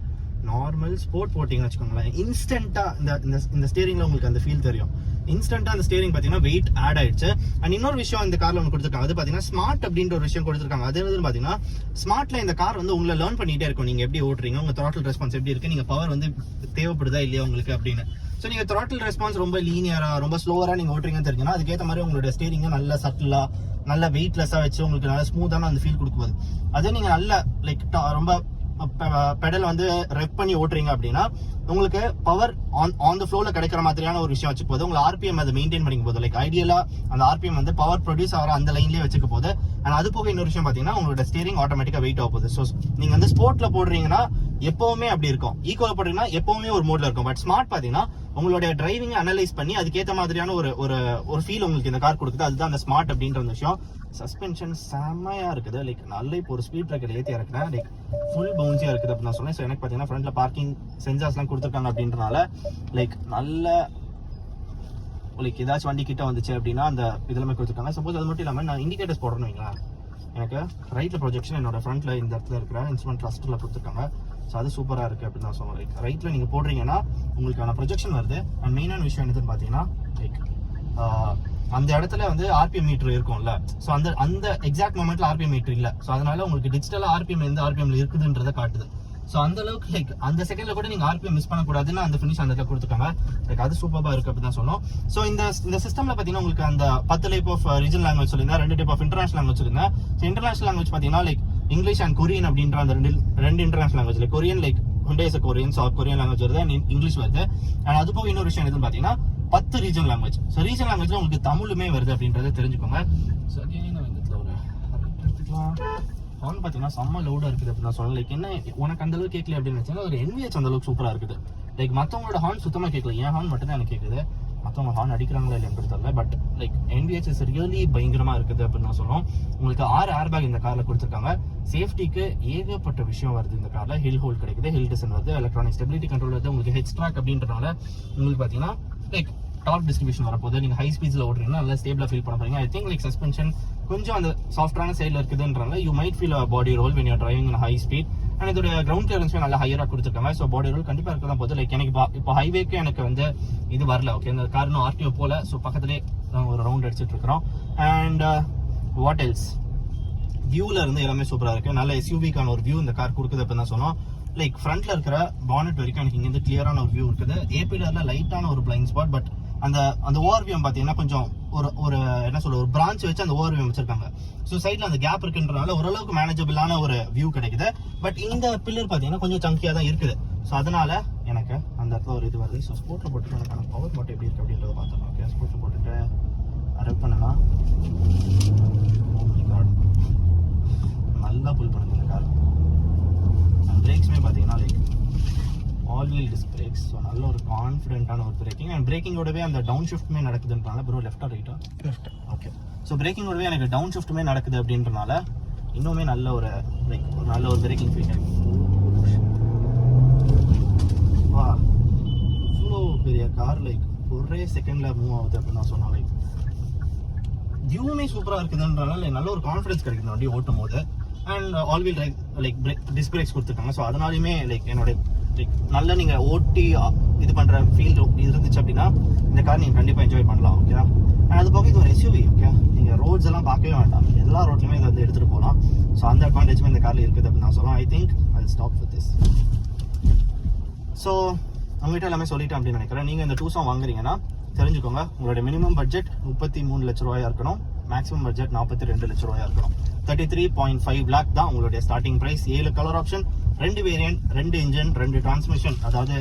நார்மல் ஸ்போர்ட் போட்டிங்கன்னு வச்சுக்கோங்களேன், இன்ஸ்டன்ட்டாக இந்த ஸ்டீரிங்கில் உங்களுக்கு அந்த ஃபீல் தெரியும். இன்ஸ்டன்ட்டாக அந்த ஸ்டீரிங் பார்த்தீங்கன்னா வெயிட் ஆட் ஆயிடுச்சு. அண்ட் இன்னொரு விஷயம் இந்த காரில் ஒன்று கொடுத்துருக்காங்க, அது பார்த்தீங்கன்னா ஸ்மார்ட் அப்படின்ற ஒரு விஷயம் கொடுத்துருக்காங்க. அது வந்து பார்த்தீங்கன்னா ஸ்மார்ட்ல இந்த கார் வந்து உங்களை லேர்ன் பண்ணிட்டே இருக்கும். நீங்கள் எப்படி ஓட்டுறீங்க, உங்கள் த்ராட்டில் ரெஸ்பான்ஸ் எப்படி இருக்குது, நீங்கள் பவர் வந்து தேவைப்படுதா இல்லையா உங்களுக்கு அப்படின்னு. ஸோ நீங்கள் த்ராட்டில் ரெஸ்பான்ஸ் ரொம்ப லீனியராக ரொம்ப ஸ்லோவராக நீங்கள் ஓட்டுறீங்கன்னு தெரிஞ்சுன்னா அதுக்கேற்ற மாதிரி உங்களோட ஸ்டீரிங்கை நல்ல சட்டிலாக நல்ல வெயிட்லெஸ்ஸாக வச்சு உங்களுக்கு நல்ல ஸ்மூத்தான அந்த ஃபீல் கொடுக்கும்போது அதே நீங்கள் நல்ல லைக் ரொம்ப பெடல் வந்து ரெப் பண்ணி ஓட்டுறீங்க அப்படின்னா உங்களுக்கு பவர் ஆன் த ஃப்ளோல கிடைக்கிற மாதிரியான ஒரு விஷயம் வச்சுக்க போது உங்களை ஆர்பிஎம் அதை மெயின்டைன் பண்ணிக்க போது. லைக் ஐடியலா அந்த ஆர்பிஎம் வந்து பவர் ப்ரொடியூஸ் ஆகிற அந்த லைன்லேயே வச்சுக்க போது. அண்ட் அது போக இன்னொரு விஷயம் பார்த்தீங்கன்னா உங்களோட ஸ்டீரிங் ஆட்டோமேட்டிக்காக வெயிட் ஆக போகுது. ஸோ நீங்க வந்து ஸ்போர்ட்ல போடுறீங்கன்னா எப்பவுமே அப்படி இருக்கும், ஈக்குவல் போடுறீங்கன்னா எப்பவுமே ஒரு மோட்ல இருக்கும். பட் ஸ்மார்ட் பார்த்தீங்கன்னா உங்களுடைய டிரைவிங் அனலைஸ் பண்ணி அதுக்கேற்ற மாதிரியான ஒரு ஃபீல் உங்களுக்கு இந்த கார் கொடுக்குது. அதுதான் அந்த ஸ்மார்ட் அப்படின்ற விஷயம். சஸ்பென்ஷன் செம்மையா இருக்குது. லைக் நல்ல இப்போ ஒரு ஸ்பீட் பிரேக்கர் ஏற்றி இறக்குறேன், லைக் ஃபுல் பவுன்ஸியா இருக்குது அப்படின்னு நான் சொன்னேன். ஸோ எனக்கு பார்த்தீங்கன்னா ஃப்ரண்ட்ல பார்க்கிங் சென்சார்ஸ்லாம் கொடுத்துருக்காங்க அப்படின்றனால லைக் நல்ல லைக் ஏதாச்சும் வண்டி கிட்ட வந்துச்சு அப்படின்னா அந்த இதெல்லாமே கொடுத்துருக்காங்க. சப்போஸ் அது மட்டும் இல்லாமல் நான் இண்டிகேட்டர்ஸ் போடுறேன்னு வைங்களேன், எனக்கு ரைட்ல ப்ரொஜெக்ஷன் என்னோட ஃப்ரண்ட்ல இந்த இடத்துல இருக்கிற இன்ஸ்ட்ருமெண்ட் கிளஸ்டர்ல கொடுத்துருக்காங்க. ஸோ அது சூப்பராக இருக்குது அப்படின்னு நான் சொல்லுவேன். லைக் ரைட்டில் நீங்கள் போடுறீங்கன்னா உங்களுக்கான ப்ரொஜெக்ஷன் வருது. அண்ட் மெயினான விஷயம் என்னதுன்னு பார்த்தீங்கன்னா லைக் அந்த இடத்துல வந்து ஆர்பிஎம் மீட்டர் இருக்கும்ல, ஸோ அந்த எக்ஸாக்ட் மொமெண்ட்ல ஆர்பிஎம் மீட்டர் இல்லை. ஸோ அதனால உங்களுக்கு டிஜிட்டலாக ஆர்பிஎம் எந்த ஆர்பிஎம்ல இருக்குதுன்றதை காட்டுது. ஸோ அந்த அளவுக்கு லைக் அந்த செகண்ட்ல கூட நீங்க ஆர்பிஎம் மிஸ் பண்ணக்கூடாதுன்னு அந்த ஃபினிஷ் அந்த இடத்துல கொடுத்துருக்காங்க. லைக் அது சூப்பராக இருக்கு அப்படின்னு தான் சொல்லணும். ஸோ இந்த சிஸ்டம்ல பார்த்தீங்கன்னா உங்களுக்கு அந்த 10 டைப் ஆஃப் ரீஜனல் லாங்குவேஜ் சொல்லியிருந்தேன், 2 டைப் ஆஃப் இன்டர்நேஷனல் லாங்குவேஜ் சொல்லியிருந்தேன். ஸோ இன்டர்நேஷனல் லாங்குவேஜ் பார்த்தீங்கன்னா லைக் இங்கிலீஷ் அண்ட் கொரியன் அப்படின்ற அந்த ரெண்டு international language. Like Korean like Hyundai is a Korean, so Korean language வருது and English வருது. and அது போக இன்னொரு விஷயம் எதுன்னு பார்த்தீங்கன்னா 10 ரீஜனல் லாங்குவேஜ். ஸோ ரீஜனல் லாங்குவேஜ்ல உங்களுக்கு தமிழுமே வருது அப்படின்றத தெரிஞ்சுக்கோங்க. ஸோ ஹார்ன் பார்த்தீங்கன்னா செம்ம லவுடாக இருக்குது அப்படின்னு நான் சொல்லலாம். லைக் என்ன உனக்கு அந்த அளவுக்கு கேட்கல அப்படின்னு நினச்சிங்கன்னா ஒரு NVH அந்த அளவுக்கு சூப்பராக இருக்குது. லைக் மற்றவங்களோட ஹார்ன் சுத்தமாக கேட்கல, என் ஹார்ன் மட்டும் தான் எனக்கு கேட்குது. மற்றவங்க ஹார்ன் அடிக்கிறாங்களா இல்லைன்றது தெரியல, but like NVH is really பயங்கரமாக இருக்குது அப்படின்னு நான் சொல்லுவோம். உங்களுக்கு 6 ஏர் பேக் இந்த காரில் கொடுத்துருக்காங்க. சேஃப்டிக்கு ஏகப்பட்ட விஷயம் வருது இந்த காரில். ஹில் ஹோல்ட் கிடைக்குது, ஹில் டிசன் வருது, எலக்ட்ரானிக் ஸ்டெபிலிட்டி கண்ட்ரோல் வருது, உங்களுக்கு ஹெட் ஸ்ட்ராக் அப்படின்றனால உங்களுக்கு பார்த்தீங்கன்னா லைக் டாப் டிஸ்ட்ரிபியூஷன் வரப்போது. நீங்கள் ஹை ஸ்பீட்ஸில் ஓட்டுறீங்கன்னா நல்லா ஸ்டேபிளாக ஃபீல் பண்ண போறீங்க. ஐ திங்க் லைக் சஸ்பென்ஷன் கொஞ்சம் அந்த சாஃப்டான சைடில் இருக்குதுன்றனால you might feel a body roll when you are driving in high speed. And இதோட கிரவுண்ட் கிளியரன்ஸுமே நல்லா ஹையராக கொடுத்துருக்காங்க. ஸோ பாடி ரோல் கண்டிப்பாக இருக்க தான் போது. லைக் எனக்கு இப்போ ஹைவேக்கு எனக்கு வந்து இது வரல. ஓகே, இந்த கார் இன்னும் ஆர்டிஓ போல. ஸோ பக்கத்துலேயே நாங்கள் ஒரு ரவுண்ட் அடிச்சுட்டு இருக்கிறோம். அண்ட் வாட் எல்ஸ், வியூவில் இருந்து எல்லாமே சூப்பராக இருக்குது. நல்ல எஸ்யூவிக்கான ஒரு வியூ இந்த கார் கொடுக்குது அப்படின்னு தான் சொன்னோம். லைக் ஃப்ரண்ட்ல இருக்கிற பானட் வரைக்கும் எனக்கு இங்கேருந்து கிளியரான ஒரு வியூ இருக்குது. ஏபிலரில் லைட்டான ஒரு பிளைண்ட் ஸ்பாட், பட் அந்த ஓவர்வியூம் பார்த்தீங்கன்னா கொஞ்சம் ஒரு என்ன சொல்ல, ஒரு பிரான்ச் வச்சு அந்த ஓவர்வியூ வச்சிருக்காங்க. ஸோ சைடில் அந்த கேப் இருக்குன்றனால ஓரளவுக்கு மேனேஜபிளான ஒரு வியூ கிடைக்குது. பட் இந்த பில்லர் பார்த்தீங்கன்னா கொஞ்சம் சங்கியாக தான் இருக்குது. ஸோ அதனால எனக்கு அந்த இடத்துல ஒரு இது வருது. ஸோ ஸ்போர்ட்டில் போட்டுட்டு எனக்கான பவர் மட்டும் எப்படி இருக்குது அப்படின்றத பார்த்துக்கலாம். ஓகே, ஸ்போர்ட்டில் போட்டுட்டு அரெக்ட் பண்ணலாம். நல்லா புல் பண்ணுது இந்த கார். பிரேக்ஸுமே பார்த்தீங்கன்னா like all wheel disc brakes. So நல்ல ஒரு கான்ஃபிடென்ட்டான ஒரு பிரேக்கிங். அண்ட் பிரேக்கிங்கோடவே அந்த டவுன் ஷிஃப்ட்டுமே நடக்குதுன்றனால, ப்ரோ லெஃப்டா ரைட்டா? லெஃப்ட். ஓகே, ஸோ பிரேக்கிங்கோடவே எனக்கு டவுன் ஷிஃப்ட்டுமே நடக்குது அப்படின்றனால இன்னுமே நல்ல ஒரு லைக் ஒரு நல்ல ஒரு பிரேக்கிங் ஃபீல் கிடைக்கும். வா, இவ்வளோ பெரிய கார் லைக் ஒரே செகண்டில் மூவ் ஆகுது அப்படின்னு நான் சொன்னேன். லைக் வியூமே சூப்பராக இருக்குதுன்றனால நல்ல ஒரு கான்ஃபிடன்ஸ் கிடைக்குது வண்டி ஓட்டும் போது. And all wheel like disc brakes கொடுத்துருக்காங்க. ஸோ அதனாலுமே லைக் என்னோட லைக் நல்லா நீங்கள் ஓட்டி இது பண்ணுற ஃபீல் இருந்துச்சு அப்படின்னா இந்த கார் நீங்கள் கண்டிப்பாக என்ஜாய் பண்ணலாம். ஓகே, அண்ட் அது போக இது ஒரு எஸ்யூவி. ஓகே, நீங்கள் ரோட்ஸ் எல்லாம் பார்க்கவே வேண்டாம், எல்லா ரோட்லையுமே இதை வந்து எடுத்துகிட்டு போகலாம். ஸோ அந்த அட்வான்டேஜுமே இந்த காரில் இருக்குது அப்படின்னு நான் சொல்லலாம். I think I stop with this. So அவங்ககிட்ட எல்லாமே சொல்லிட்டேன் அப்படின்னு நினைக்கிறேன். நீங்கள் இந்த டூசம் வாங்குறீங்கன்னா தெரிஞ்சுக்கோங்க, உங்களுடைய மினிமம் பட்ஜெட் 33 லட்ச ரூபாயா இருக்கணும். மேக்ஸிமம் பட்ஜெட் 42 லட்ச ரூபாயா இருக்கணும். 33.5 லேக் தான் உங்களுடைய starting price. 7 colour option, 2 variant, 2 engine, 2 transmission. அதாவது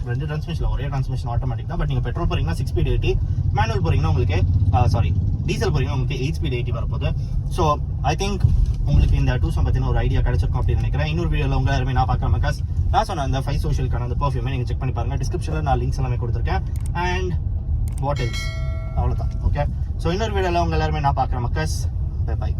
2 டிரான்ஸ்மிஷன், ஒரே டிரான்ஸ்மிஷன் ஆட்டோமேட்டிக் தான். பட் நீங்கள் பெட்ரோல் போறீங்கன்னா 6 ஸ்பீட் 80, மேனுவல் போறீங்கன்னா உங்களுக்கு டீசல் போறீங்கன்னா உங்களுக்கு 8 ஸ்பீட் 80 வரப்போகுது. ஸோ ஐ திங்க் உங்களுக்கு இந்த டூசம் பற்றின ஒரு ஐடியா கிடைச்சிருக்கும் அப்படின்னு நினைக்கிறேன். இன்னொரு வீடியோவில் உங்க எல்லாருமே நான் பார்க்குறேன். பிகாஸ் நான் சொன்ன அந்த 5 சோஷியலுக்கான அந்த பர்ஃப்யூமே நீங்கள் செக் பண்ணி பாருங்க. டிஸ்கிரிப்ஷனில் நான் லிங்க்ஸ் எல்லாமே கொடுத்துருக்கேன். அண்ட் வாட் எல்ஸ், அவ்வளோதான். ஓகே, ஸோ இன்னொரு வீடியோவில் உங்க எல்லாருமே நான் பார்க்குறேன். மக்கஸ், பை பை.